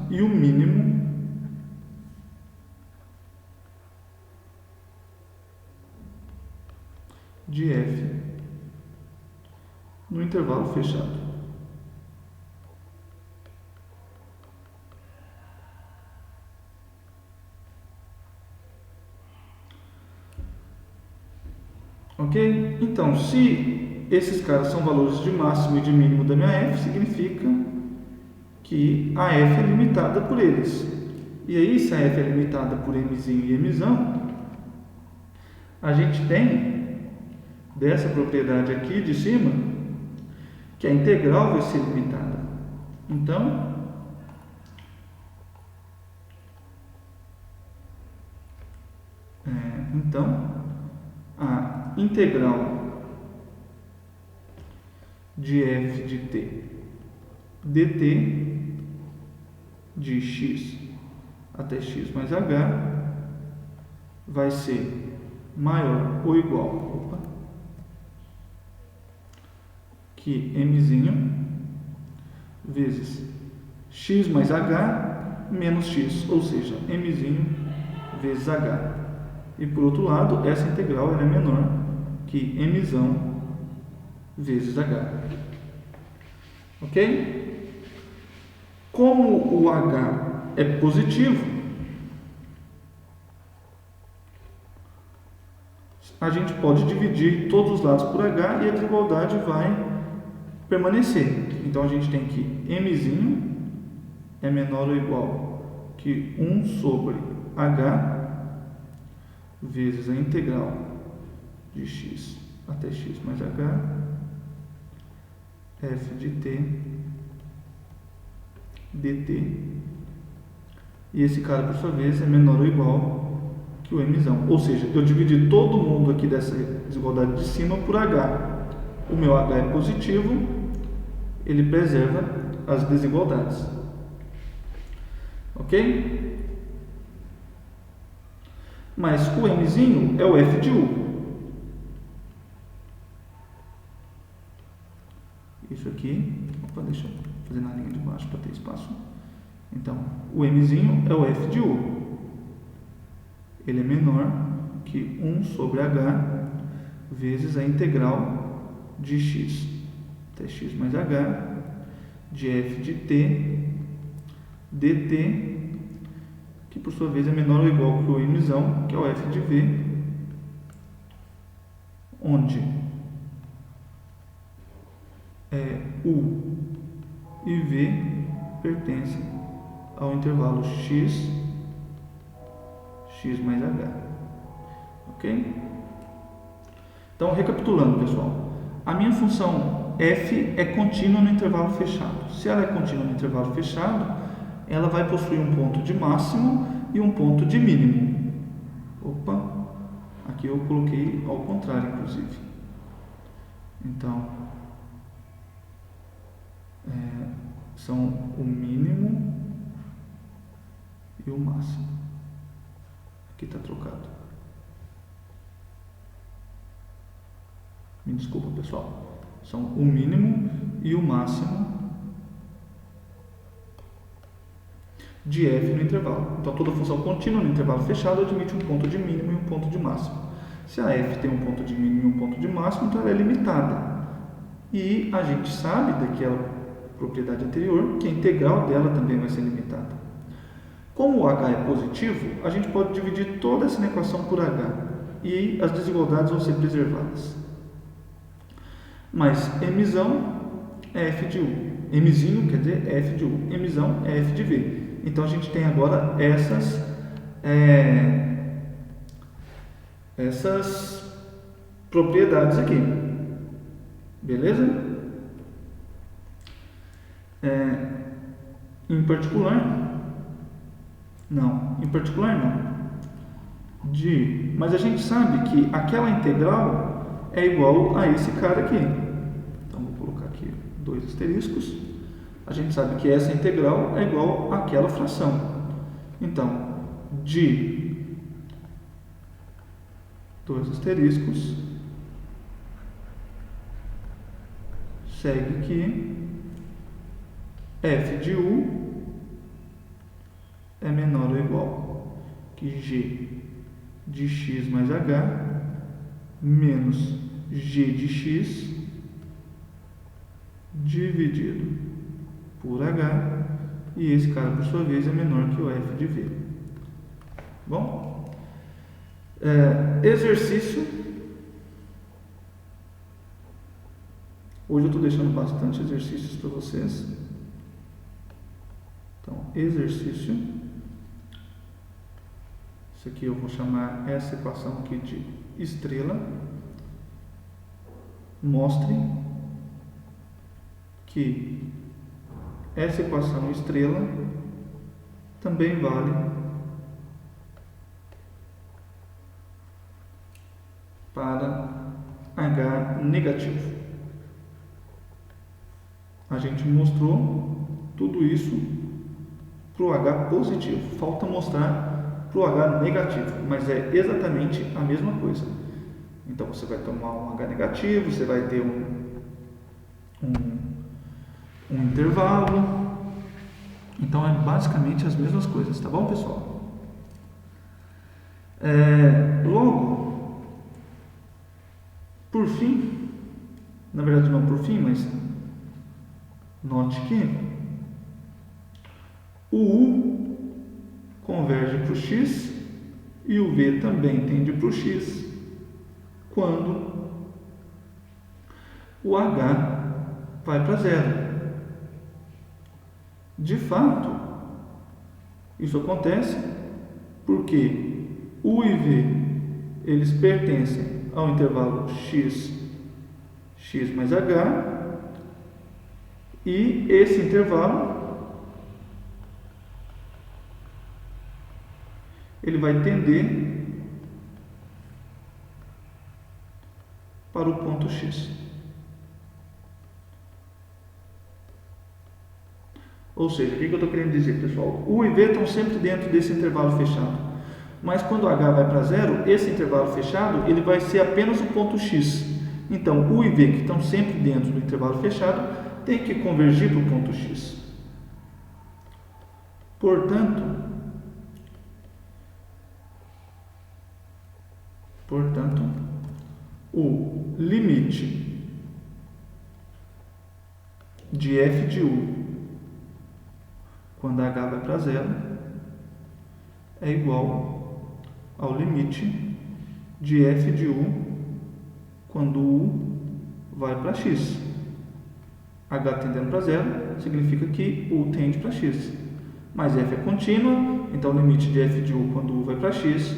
e o mínimo de f no intervalo fechado. Ok? Então, se esses caras são valores de máximo e de mínimo da minha f, significa que a f é limitada por eles. E aí, se a f é limitada por mzinho e mzão, a gente tem dessa propriedade aqui de cima que a integral vai ser limitada. Então, a integral de f de t dt de x até x mais h vai ser maior ou igual que mzinho vezes x mais h menos x, ou seja, mzinho vezes h. E por outro lado, essa integral ela é menor que mzão vezes h. Ok? Como o h é positivo, a gente pode dividir todos os lados por h e a desigualdade vai permanecer. Então a gente tem que mzinho é menor ou igual que 1 sobre h vezes a integral de x até x mais h f de t dt, e esse cara por sua vez é menor ou igual que o mzão, ou seja, eu dividi todo mundo aqui dessa desigualdade de cima por h. O meu h é positivo, ele preserva as desigualdades, ok? Mas o mzinho é o f de u. Isso aqui, deixa eu fazer na linha de baixo para ter espaço. Então, o mzinho é o f de u. Ele é menor que 1 sobre h vezes a integral de x até x mais h de f de t dt, que por sua vez é menor ou igual que o mzão, que é o f de v, onde u e v pertencem ao intervalo x mais h. Ok? Então, recapitulando, pessoal, a minha função f é contínua no intervalo fechado. Se ela é contínua no intervalo fechado, ela vai possuir um ponto de máximo e um ponto de mínimo. Aqui eu coloquei ao contrário, inclusive. Então, são o mínimo e o máximo. Aqui está trocado. Me desculpa, pessoal. São o mínimo e o máximo de f no intervalo. Então, toda função contínua no intervalo fechado admite um ponto de mínimo e um ponto de máximo. Se a f tem um ponto de mínimo e um ponto de máximo, então ela é limitada. E a gente sabe daquela propriedade anterior que a integral dela também vai ser limitada. Como o h é positivo, a gente pode dividir toda essa equação por h e as desigualdades vão ser preservadas. Mas mzão é f de u. Mzinho quer dizer f de u. Mzão é f de v. Então a gente tem agora essas propriedades aqui. Beleza? Em particular não. Mas a gente sabe que aquela integral é igual a esse cara aqui. Então vou colocar aqui 2 asteriscos. A gente sabe que essa integral é igual àquela fração. Então, de 2 asteriscos, segue que f de u é menor ou igual que g de x mais h menos g de x dividido por h, e esse cara, por sua vez, é menor que o f de v. Bom, exercício. Hoje eu estou deixando bastante exercícios para vocês. exercício. Isso aqui eu vou chamar essa equação aqui de estrela. Mostre que essa equação estrela também vale para H negativo. A gente mostrou tudo isso para o H positivo. Falta mostrar para o H negativo, mas é exatamente a mesma coisa. Então você vai tomar um H negativo, você vai ter um intervalo. Então é basicamente as mesmas coisas, tá bom, pessoal? Logo, por fim, na verdade não por fim, mas note que o U converge para o X e o V também tende para o X quando o H vai para zero. De fato, isso acontece porque U e V eles pertencem ao intervalo x mais h, e esse intervalo ele vai tender para o ponto x. Ou seja, o que eu estou querendo dizer, pessoal? U e V estão sempre dentro desse intervalo fechado. Mas quando H vai para zero, esse intervalo fechado ele vai ser apenas o ponto x. Então, U e V, que estão sempre dentro do intervalo fechado, tem que convergir para o ponto x. Portanto, o limite de f de U quando H vai para zero é igual ao limite de f de U quando U vai para x. H tendendo para zero significa que U tende para x. Mas f é contínua, então o limite de f de U quando U vai para x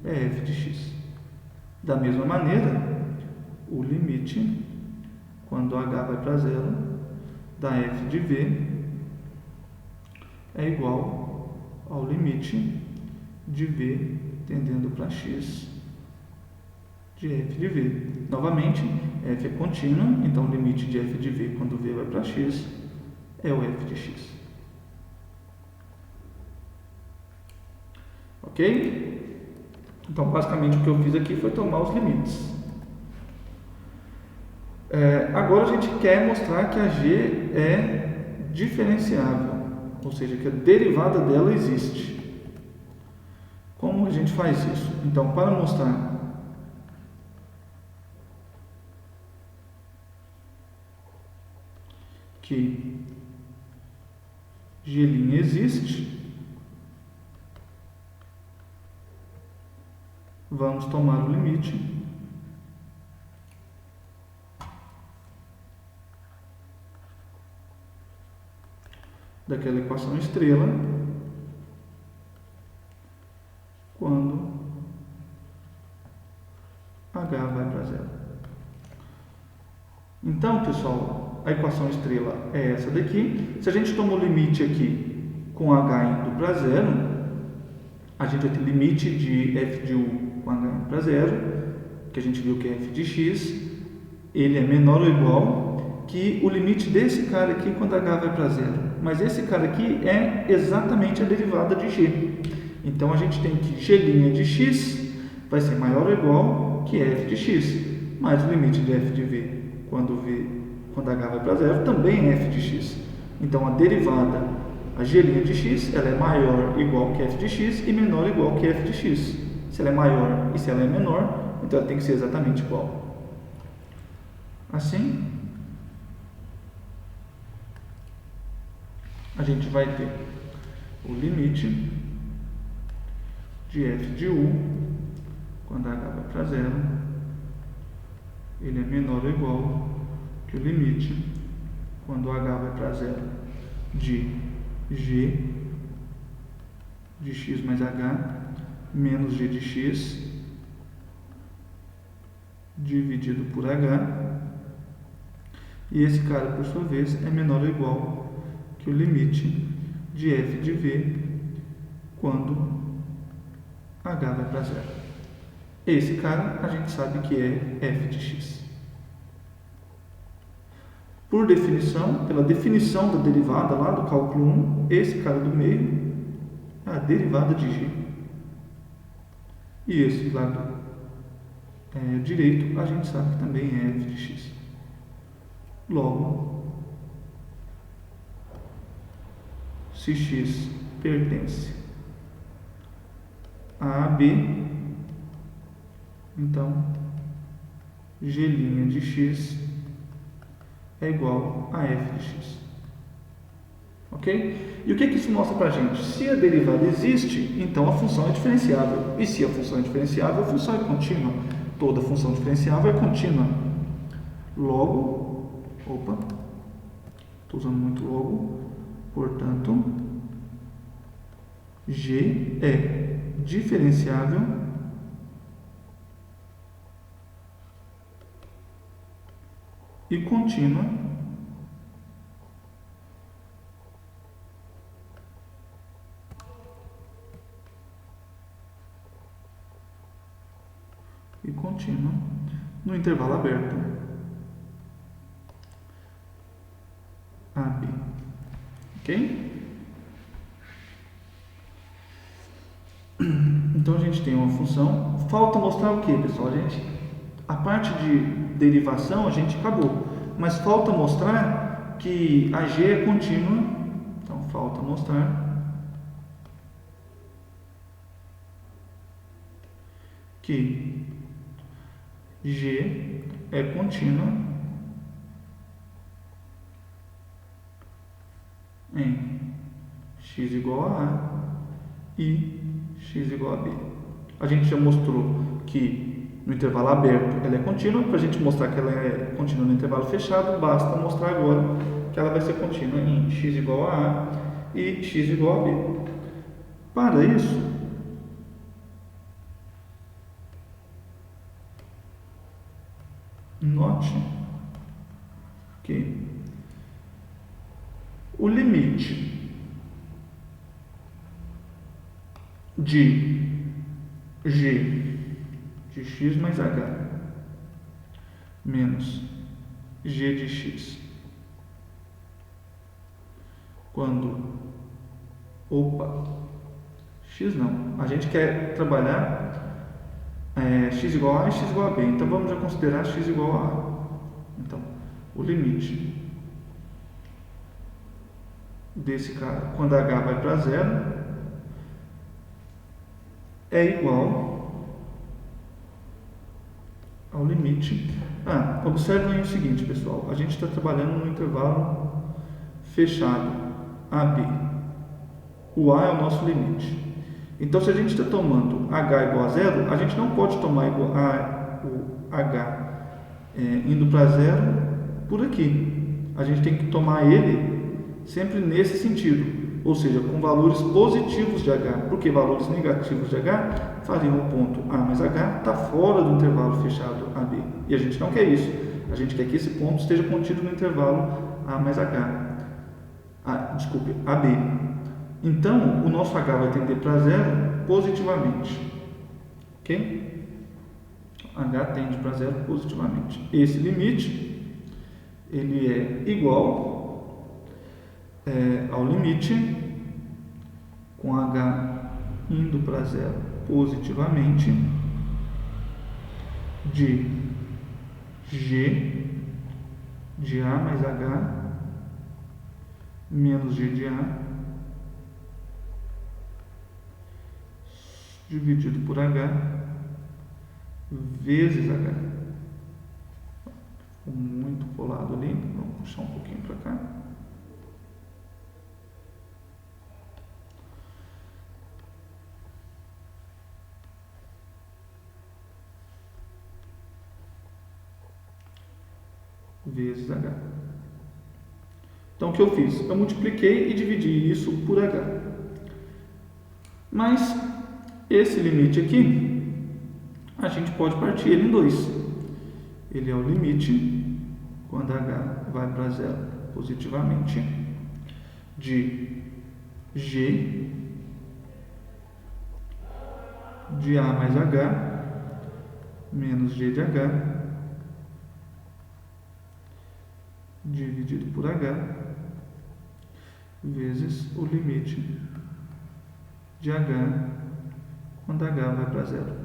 é f de x. Da mesma maneira, o limite quando H vai para zero da f de V é igual ao limite de V tendendo para x de f de V. Novamente, f é contínua, então o limite de f de V quando V vai para x é o f de x. Ok? Então, basicamente, o que eu fiz aqui foi tomar os limites. Agora, a gente quer mostrar que a g é diferenciável, ou seja, que a derivada dela existe. Como a gente faz isso? Então, para mostrar que g' existe, vamos tomar o limite daquela equação estrela quando H vai para zero. Então, pessoal, a equação estrela é essa daqui. Se a gente toma o limite aqui com H indo para zero, a gente vai ter limite de f de U com H indo para zero, que a gente viu que é f de x, ele é menor ou igual que o limite desse cara aqui quando H vai para zero. Mas esse cara aqui é exatamente a derivada de g. Então, a gente tem que g' de x vai ser maior ou igual que f de x, mas o limite de f de v quando H vai para zero também é f de x. Então, a derivada, a g' de x, ela é maior ou igual que f de x e menor ou igual que f de x. Se ela é maior e se ela é menor, então ela tem que ser exatamente igual. Assim, a gente vai ter o limite de f de U quando H vai para zero, ele é menor ou igual que o limite quando H vai para zero de g de x mais h menos g de x dividido por h. E esse cara, por sua vez, é menor ou igual que o limite de f de v quando h vai para zero. Esse cara a gente sabe que é f de x. Por definição, pela definição da derivada lá do cálculo 1, esse cara do meio é a derivada de g. E esse lado direito a gente sabe que também é f de x. Logo, se x pertence a AB, então g' de x é igual a f de x. Ok? E o que isso mostra para a gente? Se a derivada existe, então a função é diferenciável. E se a função é diferenciável, a função é contínua. Toda função diferenciável é contínua. Logo, estou usando muito logo, portanto, g é diferenciável e contínua no intervalo aberto AB. Ok? Então a gente tem uma função. Falta mostrar o que, pessoal? A parte de derivação a gente acabou, mas falta mostrar que a g é contínua. Então falta mostrar que g é contínua em x igual a A e x igual a B. A gente já mostrou que no intervalo aberto ela é contínua. Para a gente mostrar que ela é contínua no intervalo fechado, basta mostrar agora que ela vai ser contínua em x igual a A e x igual a B. Para isso, note que o limite de g de x mais h menos g de x quando x não, a gente quer trabalhar x igual a A e x igual a B, então vamos já considerar x igual a A. Então, o limite desse cara, quando h vai para zero, é igual ao limite. Observem o seguinte, pessoal, a gente está trabalhando no intervalo fechado AB. O A é o nosso limite. Então, se a gente está tomando h igual a zero, a gente não pode tomar o h indo para zero por aqui. A gente tem que tomar ele sempre nesse sentido, ou seja, com valores positivos de h, porque valores negativos de h fariam o ponto A mais h está fora do intervalo fechado AB. E a gente não quer isso. A gente quer que esse ponto esteja contido no intervalo A mais h. AB. Então, o nosso h vai tender para zero positivamente. Ok? H tende para zero positivamente. Esse limite, ele é igual ao limite com h indo para zero positivamente de g de A mais h menos g de A dividido por h vezes h. Ficou muito colado ali, vamos puxar um pouquinho para cá. Vezes h. Então, o que eu fiz? Eu multipliquei e dividi isso por h. Mas esse limite aqui, a gente pode partir ele em dois. Ele é o limite, quando h vai para zero positivamente, de g de a mais h menos g de h dividido por h vezes o limite de h quando h vai para zero.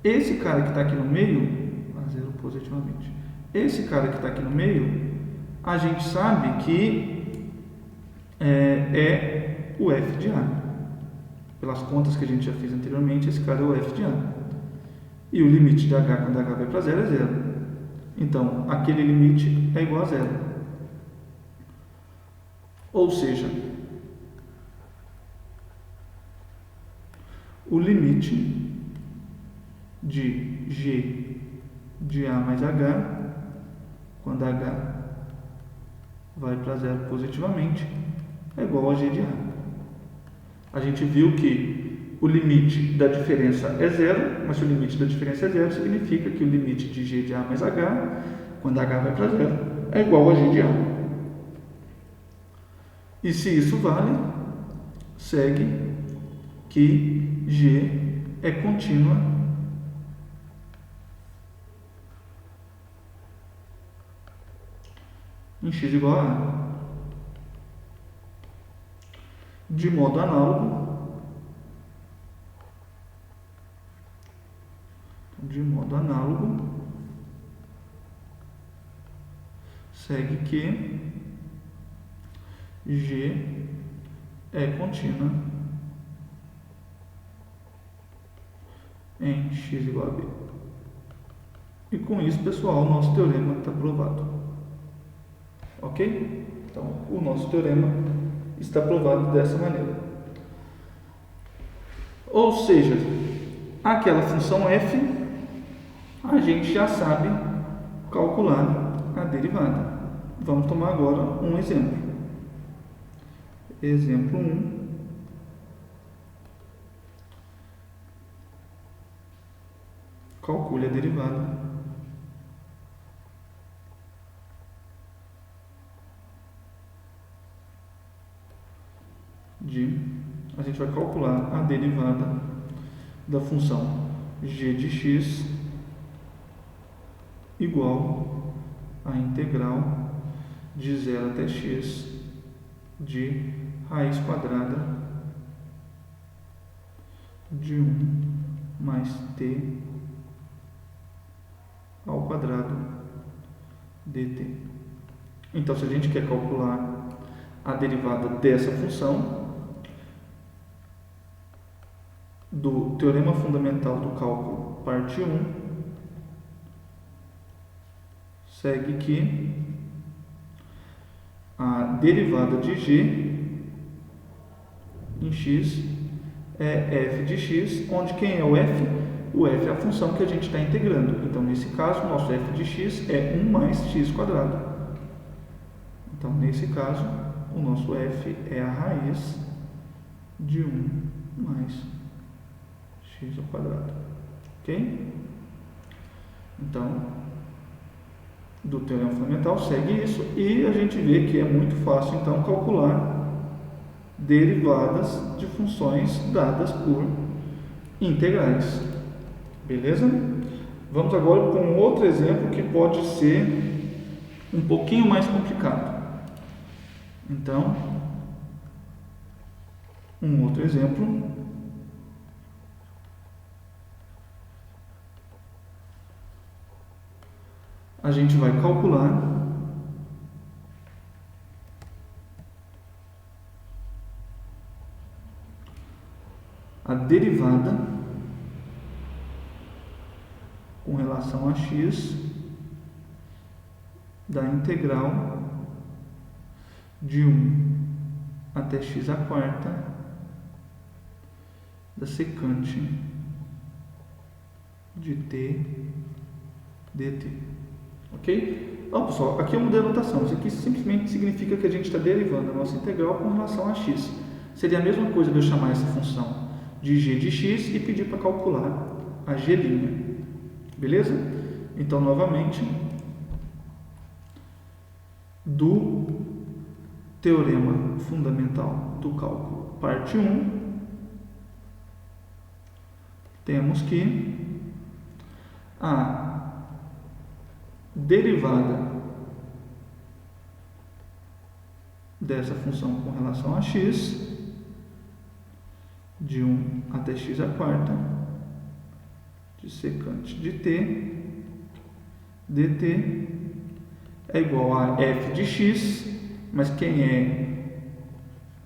Esse cara que está aqui no meio, a zero positivamente, esse cara que está aqui no meio, a gente sabe que é o f de a. Pelas contas que a gente já fez anteriormente, esse cara é o f de a. E o limite de h quando h vai para zero é zero. Então, aquele limite é igual a zero. Ou seja, o limite de g de a mais h, quando h vai para zero positivamente, é igual a g de a. A gente viu que o limite da diferença é zero, mas se o limite da diferença é zero, significa que o limite de g de a mais h, quando h vai para zero, é igual a g de a. E se isso vale, segue que g é contínua em x igual a a. De modo análogo, segue que g é contínua em x igual a b. E com isso, pessoal, o nosso teorema está provado. Ok? Então, o nosso teorema está provado dessa maneira. Ou seja, aquela função f, a gente já sabe calcular a derivada. Vamos tomar agora um exemplo. Exemplo 1. Calcule a derivada a gente vai calcular a derivada da função g de x igual à integral de 0 até x de raiz quadrada de 1 mais t ao quadrado dt. Então, se a gente quer calcular a derivada dessa função, do teorema fundamental do cálculo, parte 1, segue que a derivada de g em x é f de x, onde quem é o f? O f é a função que a gente está integrando. Então, nesse caso, o nosso f de x é 1 mais x quadrado. Então, nesse caso, o nosso f é a raiz de 1 mais x ao quadrado. Ok? Então, do teorema fundamental segue isso, e a gente vê que é muito fácil, então, calcular derivadas de funções dadas por integrais. Beleza? Vamos agora com um outro exemplo que pode ser um pouquinho mais complicado. Então, um outro exemplo. A gente vai calcular a derivada com relação a x da integral de 1 até x à quarta da secante de t dt. Ok? Então, pessoal, aqui eu mudei a notação. Isso aqui simplesmente significa que a gente está derivando a nossa integral com relação a x. Seria a mesma coisa de eu chamar essa função de g de x e pedir para calcular a g'. Beleza? Então, novamente, do teorema fundamental do cálculo, parte 1, temos que a derivada dessa função com relação a x, de 1 até x à quarta, de secante de t, dt, é igual a f de x, mas quem é?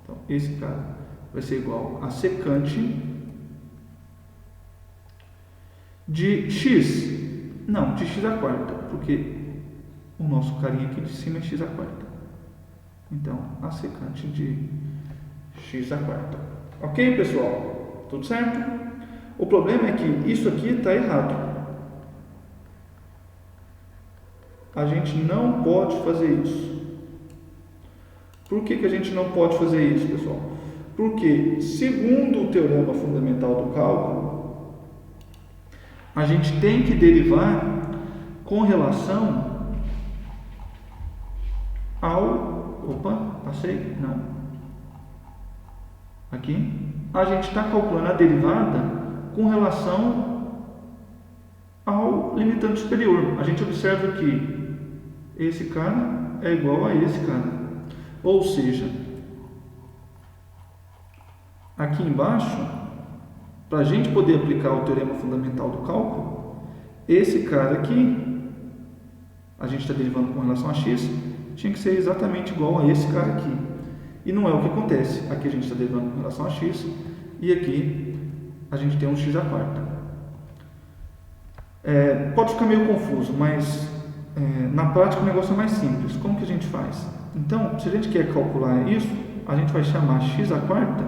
Então, esse cara vai ser igual a secante de x, não, de x à quarta, porque o nosso carinha aqui de cima é x à quarta. Então, a secante de x à quarta. Ok, pessoal? Tudo certo? O problema é que isso aqui está errado. A gente não pode fazer isso. Por que a gente não pode fazer isso, pessoal? Porque, segundo o teorema fundamental do cálculo, a gente tem que derivar com relação ao... Opa, passei? Não. Aqui. A gente está calculando a derivada com relação ao limitante superior. A gente observa que esse cara é igual a esse cara. Ou seja, aqui embaixo, para a gente poder aplicar o teorema fundamental do cálculo, esse cara aqui, a gente está derivando com relação a x, tinha que ser exatamente igual a esse cara aqui. E não é o que acontece. Aqui a gente está derivando com relação a x, e aqui a gente tem um x à quarta. Pode ficar meio confuso, mas na prática o negócio é mais simples. Como que a gente faz? Então, se a gente quer calcular isso, a gente vai chamar x à quarta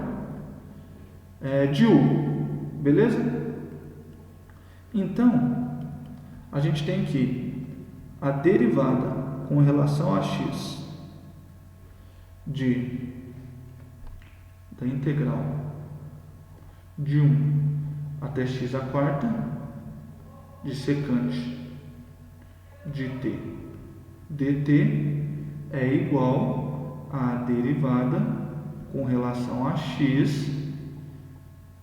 de u, beleza? Então, a gente tem que a derivada com relação a x da integral de 1 até x à quarta de secante de t dt é igual à derivada com relação a x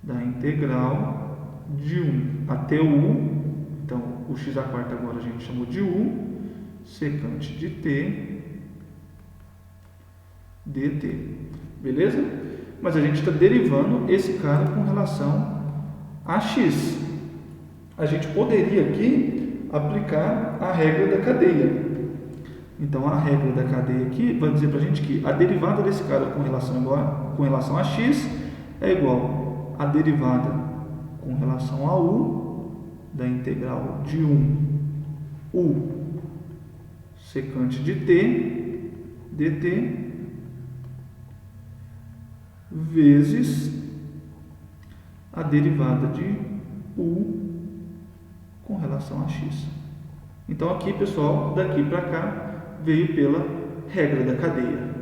da integral de 1 até u. Então, o x à quarta agora a gente chamou de u, secante de t dt. Beleza? Mas a gente está derivando esse cara com relação a x. A gente poderia aqui aplicar a regra da cadeia. Então, a regra da cadeia aqui vai dizer para a gente que a derivada desse cara com relação a x é igual a derivada com relação a u da integral de 1 u secante de t dt vezes a derivada de u com relação a x. Então aqui, pessoal, daqui para cá veio pela regra da cadeia,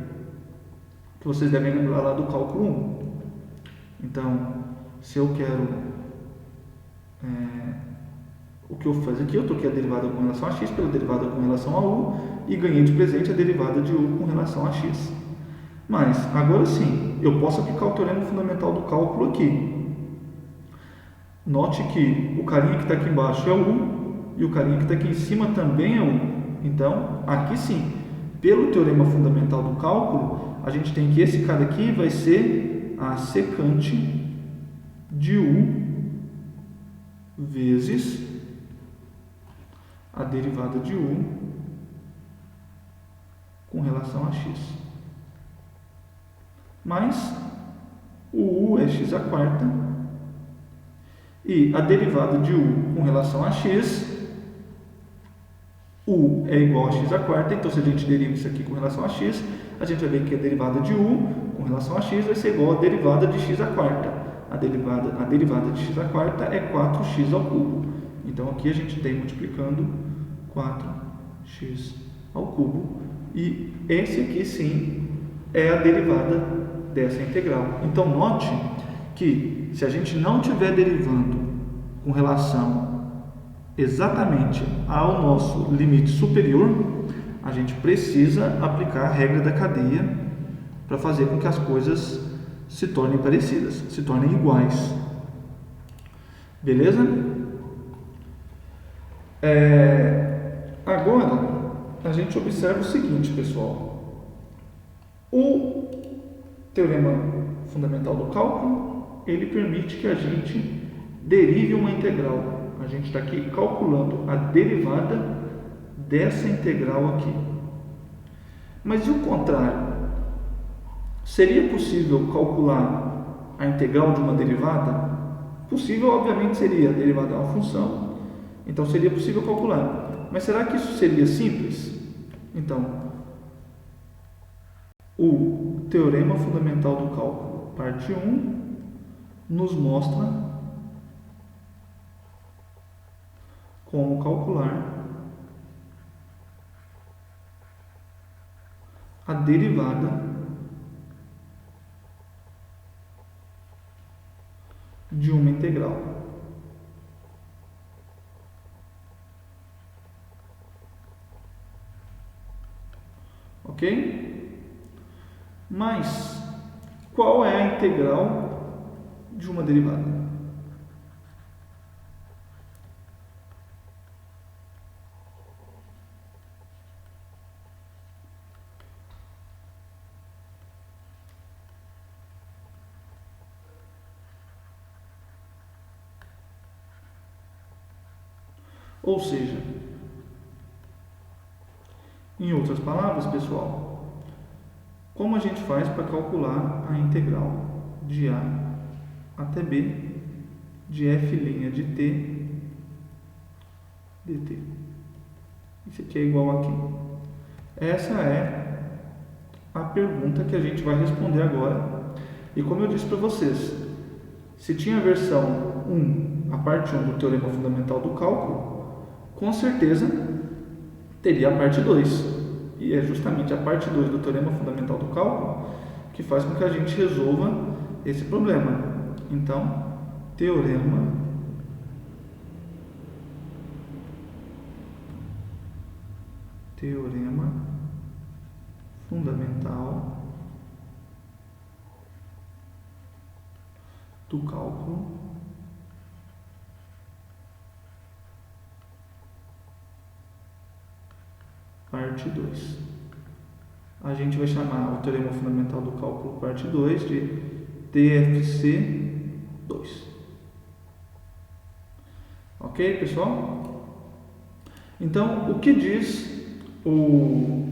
que vocês devem lembrar lá do cálculo 1. Então, se eu quero o que eu faço aqui, eu troquei a derivada com relação a x pela derivada com relação a u e ganhei de presente a derivada de u com relação a x. Mas, agora sim, eu posso aplicar o teorema fundamental do cálculo aqui. Note que o carinha que está aqui embaixo é u e o carinha que está aqui em cima também é u. Então, aqui sim, pelo teorema fundamental do cálculo, a gente tem que esse cara aqui vai ser a secante de u vezes a derivada de u com relação a x. Mas o u é x à quarta e a derivada de u com relação a x, u é igual a x à quarta, então se a gente deriva isso aqui com relação a x, a gente vai ver que a derivada de u com relação a x vai ser igual à derivada de x à quarta. A derivada de x à quarta é 4x ao cubo. Então aqui a gente tem multiplicando 4x ao cubo. E esse aqui sim é a derivada dessa integral. Então note que se a gente não estiver derivando com relação exatamente ao nosso limite superior, a gente precisa aplicar a regra da cadeia para fazer com que as coisas se tornem parecidas, se tornem iguais. Beleza? Agora, a gente observa o seguinte, pessoal. O teorema fundamental do cálculo, ele permite que a gente derive uma integral. A gente está aqui calculando a derivada dessa integral aqui. Mas e o contrário? Seria possível calcular a integral de uma derivada? Possível, obviamente, seria. A derivada é uma função, então seria possível calcular. Mas será que isso seria simples? Então, o teorema fundamental do cálculo, parte 1, nos mostra como calcular a derivada de uma integral. Ok? Mas qual é a integral de uma derivada? Ou seja, em outras palavras, pessoal, como a gente faz para calcular a integral de A até B de f' de t dt? Isso aqui é igual aqui. Essa é a pergunta que a gente vai responder agora. E como eu disse para vocês, se tinha a versão 1, a parte 1 do teorema fundamental do cálculo, com certeza teria a parte 2. E é justamente a parte 2 do teorema fundamental do cálculo que faz com que a gente resolva esse problema. Então, teorema fundamental do cálculo, parte 2. A gente vai chamar o teorema fundamental do cálculo, parte 2, de TFC2. Ok, pessoal? Então, o que diz o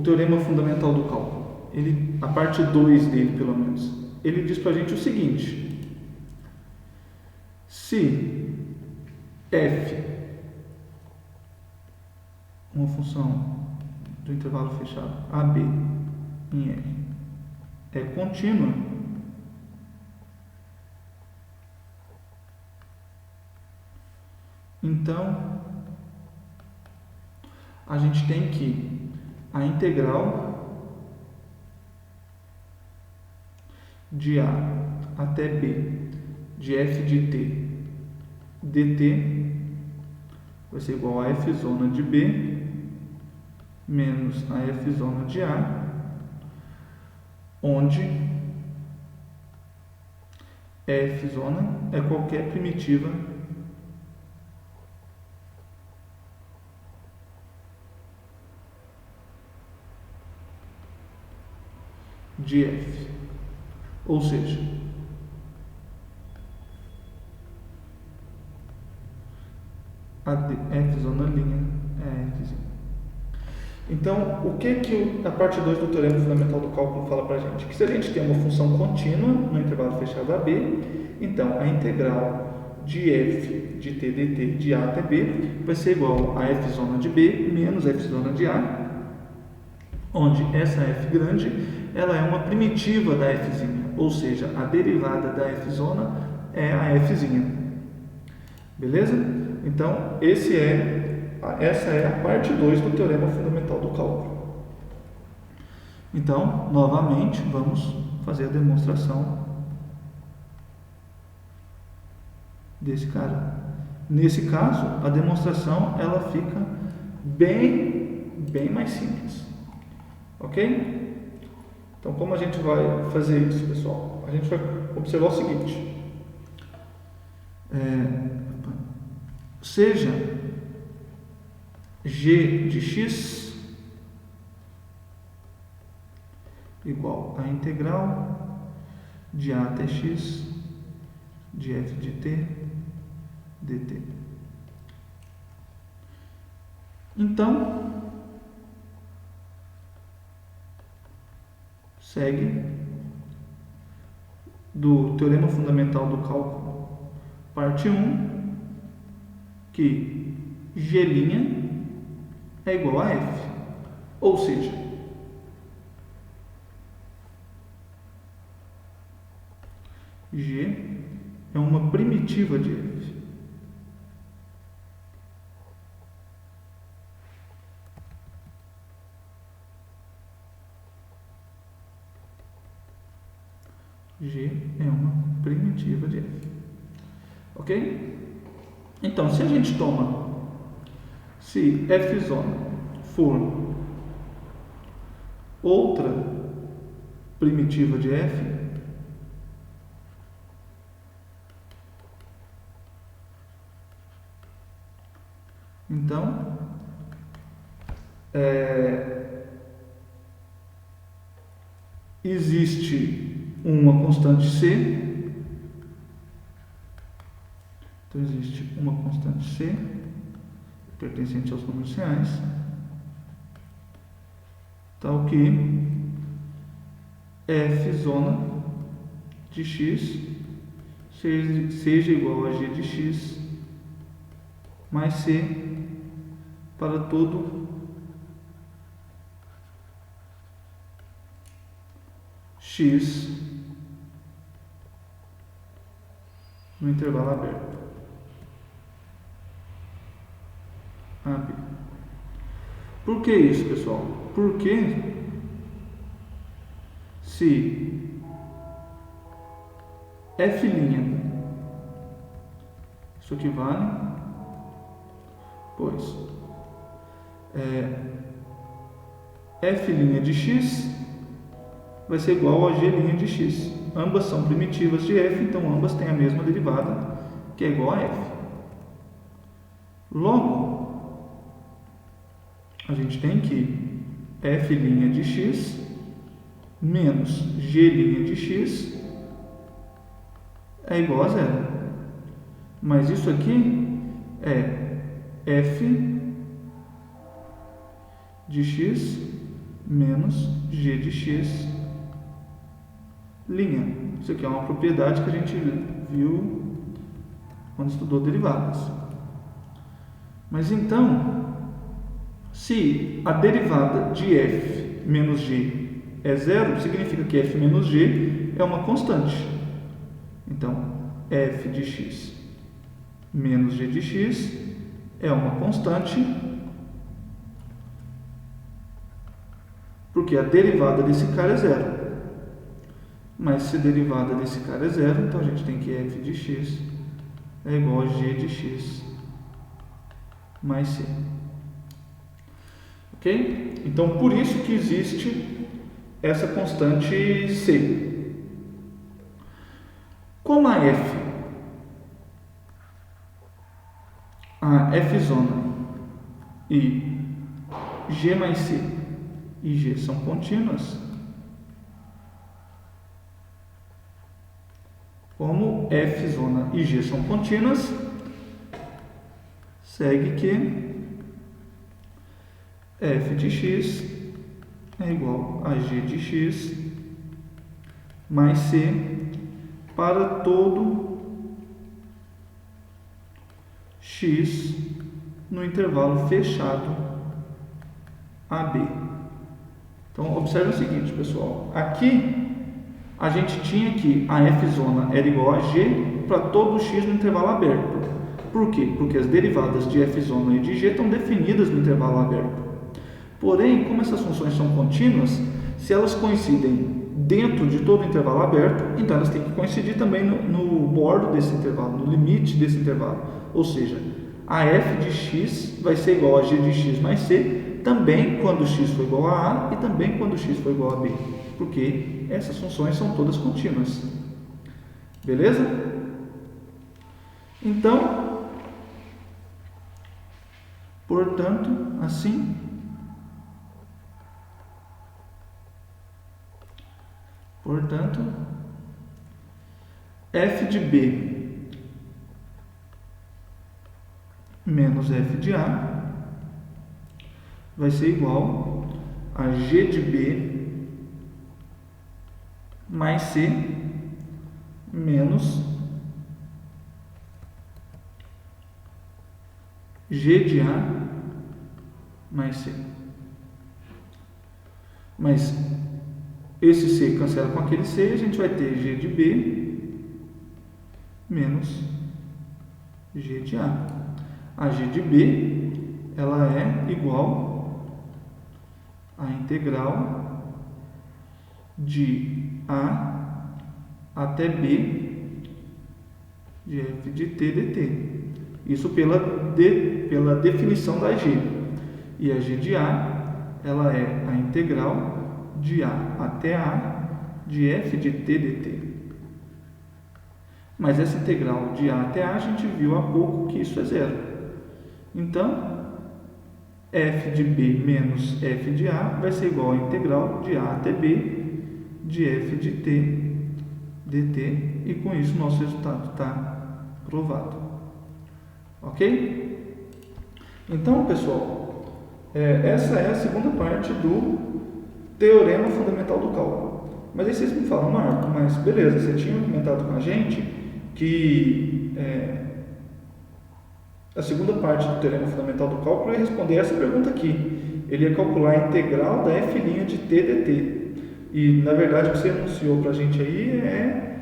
teorema fundamental do cálculo? A parte 2 dele, pelo menos. Ele diz para a gente o seguinte: se f, uma função do intervalo fechado AB em R, é contínua, então a gente tem que a integral de A até B de f de t dt vai ser igual a f zona de B menos a f zona de A, onde f zona é qualquer primitiva de f. Ou seja, a f zona linha é f. Então, o que a parte 2 do teorema fundamental do cálculo fala para a gente? Que se a gente tem uma função contínua no intervalo fechado AB, então a integral de f de t dt de A até B vai ser igual a f zona de B menos f zona de A, onde essa f grande ela é uma primitiva da fzinha, ou seja, a derivada da f zona é a fzinha. Beleza? Então, essa é a parte 2 do teorema fundamental do cálculo. Então, novamente, vamos fazer a demonstração desse cara. Nesse caso, a demonstração ela fica bem mais simples, ok? Então, como a gente vai fazer isso, pessoal? A gente vai observar o seguinte: seja g de x igual a integral de a até x de f de t dt. Então, segue do teorema fundamental do cálculo, parte 1, que g' é igual a f, ou seja, g é uma primitiva de f. G é uma primitiva de f. Ok? Então, se a gente toma, se f' for outra primitiva de f, então existe uma constante c, então existe uma constante c pertencente aos números reais, tal que f zona de x seja igual a g de x mais c para todo x no intervalo aberto AB. Por que isso, pessoal? Porque se f', isso aqui vale, pois f' de x vai ser igual a g' de x. Ambas são primitivas de f, então ambas têm a mesma derivada, que é igual a f. Logo, a gente tem que f' de x menos g' de x é igual a zero. Mas isso aqui é f de x menos g de x linha. Isso aqui é uma propriedade que a gente viu quando estudou derivadas. Mas então, se a derivada de f menos g é zero, significa que f menos g é uma constante. Então, f de x menos g de x é uma constante, porque a derivada desse cara é zero. Mas se a derivada desse cara é zero, então a gente tem que f de x é igual a g de x mais c. Ok? Então, por isso que existe essa constante c. Como a f zona e g mais c e g são contínuas, como f zona e g são contínuas, segue que f de x é igual a g de x mais c para todo x no intervalo fechado AB. Então, observe o seguinte, pessoal. Aqui, a gente tinha que a f zona era igual a g para todo x no intervalo aberto. Por quê? Porque as derivadas de f zona e de g estão definidas no intervalo aberto. Porém, como essas funções são contínuas, se elas coincidem dentro de todo o intervalo aberto, então elas têm que coincidir também no bordo desse intervalo, no limite desse intervalo. Ou seja, a f de x vai ser igual a g de x mais c, também quando x for igual a e também quando x for igual a b, porque essas funções são todas contínuas. Beleza? Então, portanto, assim, f de b menos f de a vai ser igual a g de b mais c menos g de a mais c. Mas esse c cancela com aquele c e a gente vai ter g de b menos g de a. A g de b ela é igual à integral de a até b de f de t dt. Isso pela definição da g. E a g de a ela é a integral de a até a de f de t dt. Mas essa integral de a até a gente viu há pouco que isso é zero. Então, f de b menos f de a vai ser igual à integral de a até b de f de t dt. E com isso nosso resultado está provado. Ok? Então, pessoal, essa é a segunda parte do Teorema Fundamental do Cálculo. Mas aí vocês me falam, Marco, mas beleza, você tinha comentado com a gente que a segunda parte do Teorema Fundamental do Cálculo ia responder essa pergunta aqui. Ele ia calcular a integral da f' de t dt. E, na verdade, o que você anunciou para a gente aí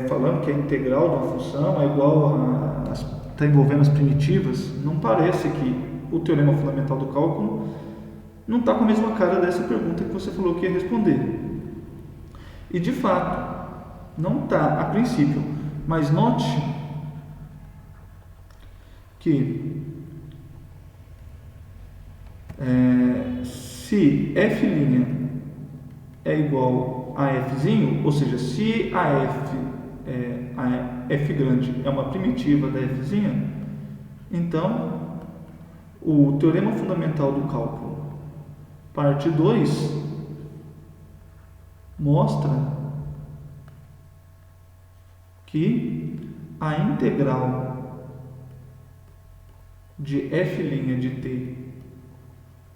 falando que a integral de uma função é igual a... está envolvendo as primitivas. Não parece que o Teorema Fundamental do Cálculo não está com a mesma cara dessa pergunta que você falou que ia responder. E, de fato, não está a princípio. Mas note que se f' é igual a f'zinho, ou seja, se a f grande é uma primitiva da f'zinha, então o Teorema Fundamental do Cálculo, parte 2, mostra que a integral de f' de t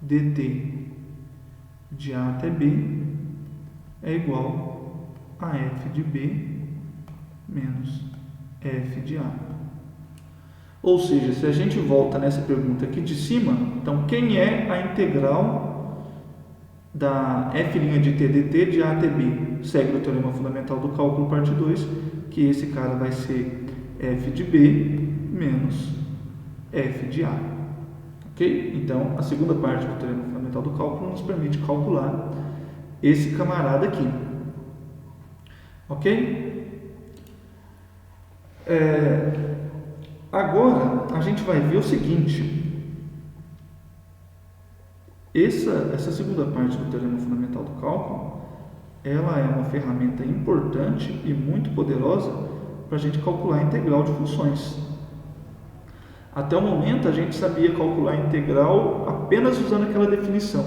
dt de a até b é igual a f de b menos f de a. Ou seja, se a gente volta nessa pergunta aqui de cima, então quem é a integral da f' de t dt de a até b? Segue o Teorema Fundamental do Cálculo, parte 2, que esse cara vai ser f de b menos f de a. Ok? Então, a segunda parte do Teorema Fundamental do Cálculo nos permite calcular esse camarada aqui. Ok? Agora, a gente vai ver o seguinte. Essa segunda parte do Teorema Fundamental do Cálculo, ela é uma ferramenta importante e muito poderosa para a gente calcular a integral de funções. Até o momento, a gente sabia calcular a integral apenas usando aquela definição,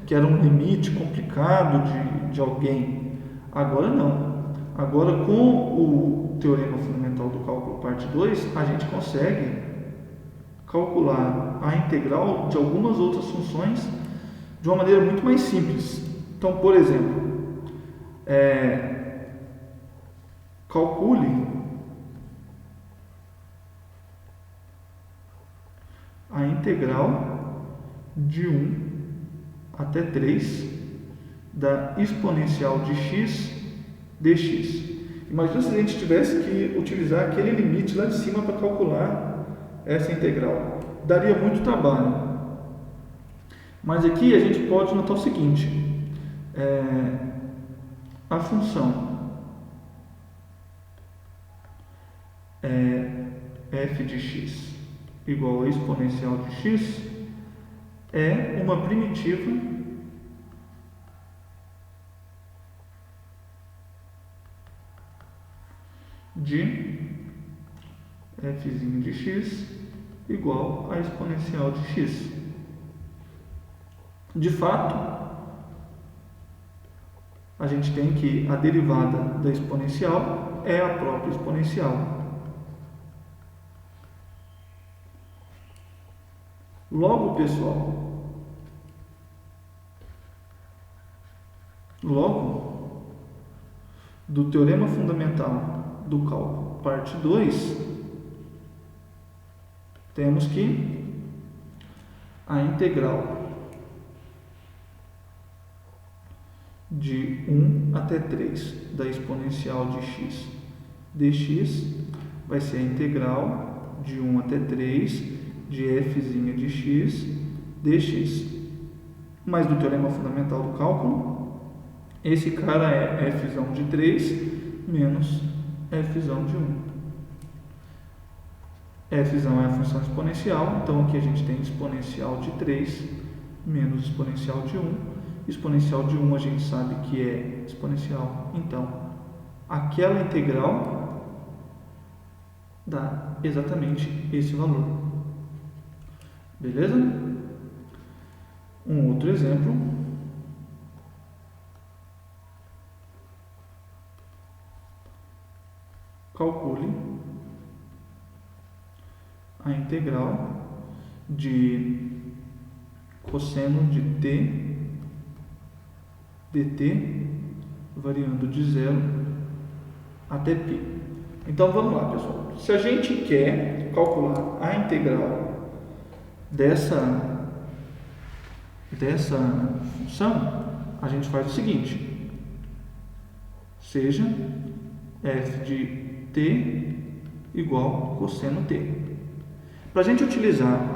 que era um limite complicado de alguém. Agora não. Agora, com o Teorema Fundamental do Cálculo, parte 2, a gente consegue calcular a integral de algumas outras funções de uma maneira muito mais simples. Então, por exemplo, calcule a integral de 1 até 3 da exponencial de x dx. Imagina se a gente tivesse que utilizar aquele limite lá de cima para calcular essa integral. Daria muito trabalho. Mas aqui a gente pode notar o seguinte. a função f de x igual a exponencial de x é uma primitiva de f' de x igual a exponencial de x. De fato, a gente tem que a derivada da exponencial é a própria exponencial. Logo, pessoal, do teorema fundamental do cálculo, parte 2, temos que a integral de 1 até 3 da exponencial de x dx vai ser a integral de 1 até 3 de f' de x dx. Mas do teorema fundamental do cálculo, esse cara é f' de 3 menos f' de 1. f' é a função exponencial, então aqui a gente tem exponencial de 3 menos exponencial de 1. Exponencial de 1 a gente sabe que é exponencial, então aquela integral dá exatamente esse valor. Beleza? Um outro exemplo. Calcule a integral de cosseno de t dt variando de 0 até π. Então vamos lá, pessoal. Se a gente quer calcular a integral dessa função, a gente faz o seguinte: seja f de t igual a cosseno t. Para a gente utilizar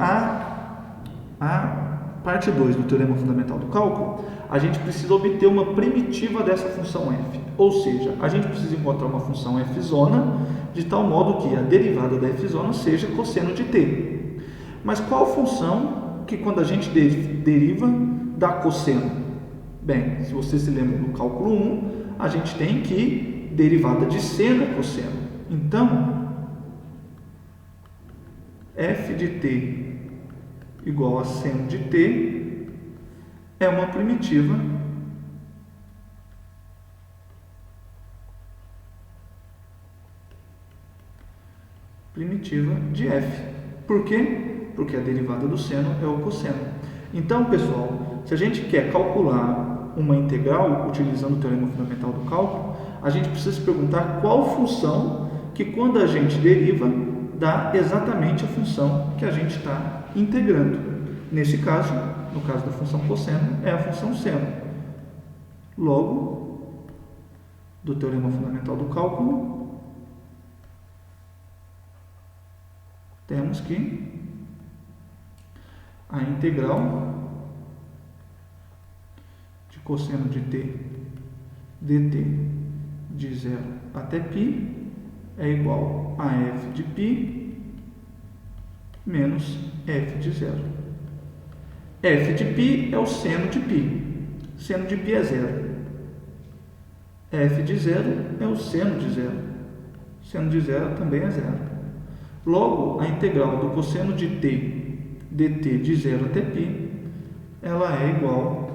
a parte 2 do teorema fundamental do cálculo, a gente precisa obter uma primitiva dessa função f. Ou seja, a gente precisa encontrar uma função f' de tal modo que a derivada da f' seja cosseno de t. Mas qual função que quando a gente deriva dá cosseno? Bem, se você se lembra do cálculo 1, a gente tem que derivada de seno é cosseno. Então, f de t igual a seno de t é uma primitiva de f. Por quê? Porque a derivada do seno é o cosseno. Então, pessoal, se a gente quer calcular uma integral utilizando o teorema fundamental do cálculo, a gente precisa se perguntar qual função que quando a gente deriva dá exatamente a função que a gente está integrando. Nesse caso, no caso da função cosseno, é a função seno. Logo, do teorema fundamental do cálculo, temos que a integral de cosseno de t dt de 0 até π é igual a f de π menos f de 0. f de π é o seno de π. Seno de π é 0. f de 0 é o seno de 0. Seno de 0 também é 0. Logo, a integral do cosseno de t dt de 0 até π, ela é igual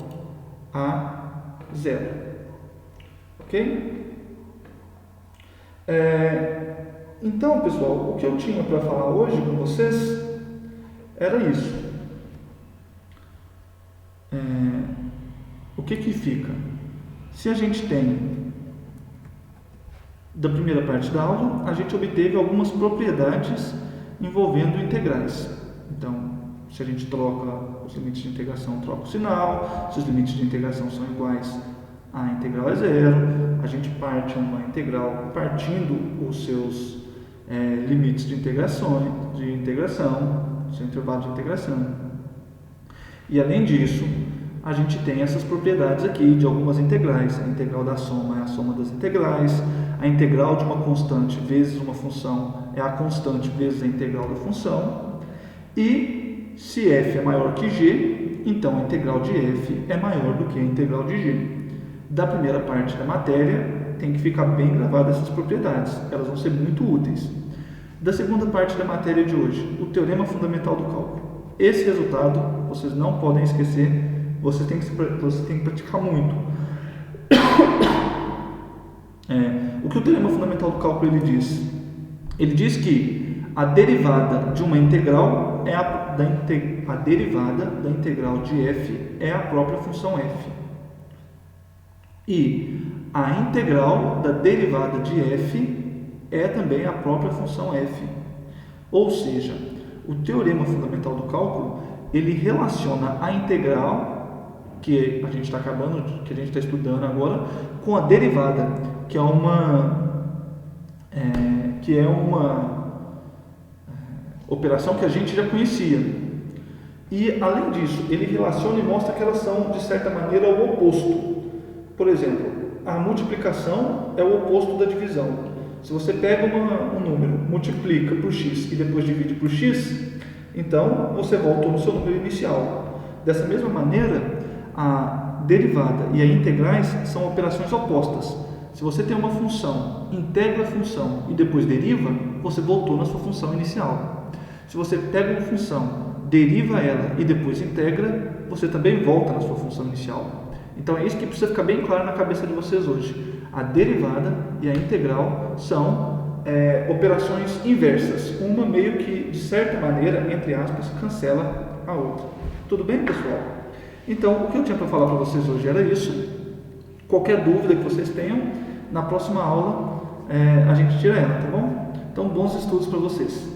a 0. Ok? Então, pessoal, o que eu tinha para falar hoje com vocês era isso. O que fica? Se a gente tem, da primeira parte da aula, a gente obteve algumas propriedades envolvendo integrais. Então, se a gente troca os limites de integração, troca o sinal. Se os limites de integração são iguais, a integral é 0. A gente parte uma integral partindo os seus limites de integração, seu intervalo de integração. E além disso, a gente tem essas propriedades aqui de algumas integrais. A integral da soma é a soma das integrais, a integral de uma constante vezes uma função é a constante vezes a integral da função, e se f é maior que g, então a integral de f é maior do que a integral de g. Da primeira parte da matéria, tem que ficar bem gravadas essas propriedades, elas vão ser muito úteis. Da segunda parte da matéria de hoje, o teorema fundamental do cálculo. Esse resultado, vocês não podem esquecer, você tem que praticar muito. O que o teorema fundamental do cálculo ele diz? Ele diz que a derivada de uma integral é a derivada da integral de f é a própria função f. E a integral da derivada de f é também a própria função f. Ou seja, o teorema fundamental do cálculo, ele relaciona a integral que a gente está estudando agora, com a derivada, que é uma operação que a gente já conhecia. E, além disso, ele relaciona e mostra que elas são, de certa maneira, o oposto. Por exemplo, a multiplicação é o oposto da divisão. Se você pega um número, multiplica por x e depois divide por x, então você voltou no seu número inicial. Dessa mesma maneira, a derivada e a integrais são operações opostas. Se você tem uma função, integra a função e depois deriva, você voltou na sua função inicial. Se você pega uma função, deriva ela e depois integra, você também volta na sua função inicial. Então é isso que precisa ficar bem claro na cabeça de vocês hoje. A derivada e a integral são operações inversas. Uma meio que, de certa maneira, entre aspas, cancela a outra. Tudo bem, pessoal? Então, o que eu tinha para falar para vocês hoje era isso. Qualquer dúvida que vocês tenham, na próxima aula a gente tira ela, tá bom? Então, bons estudos para vocês.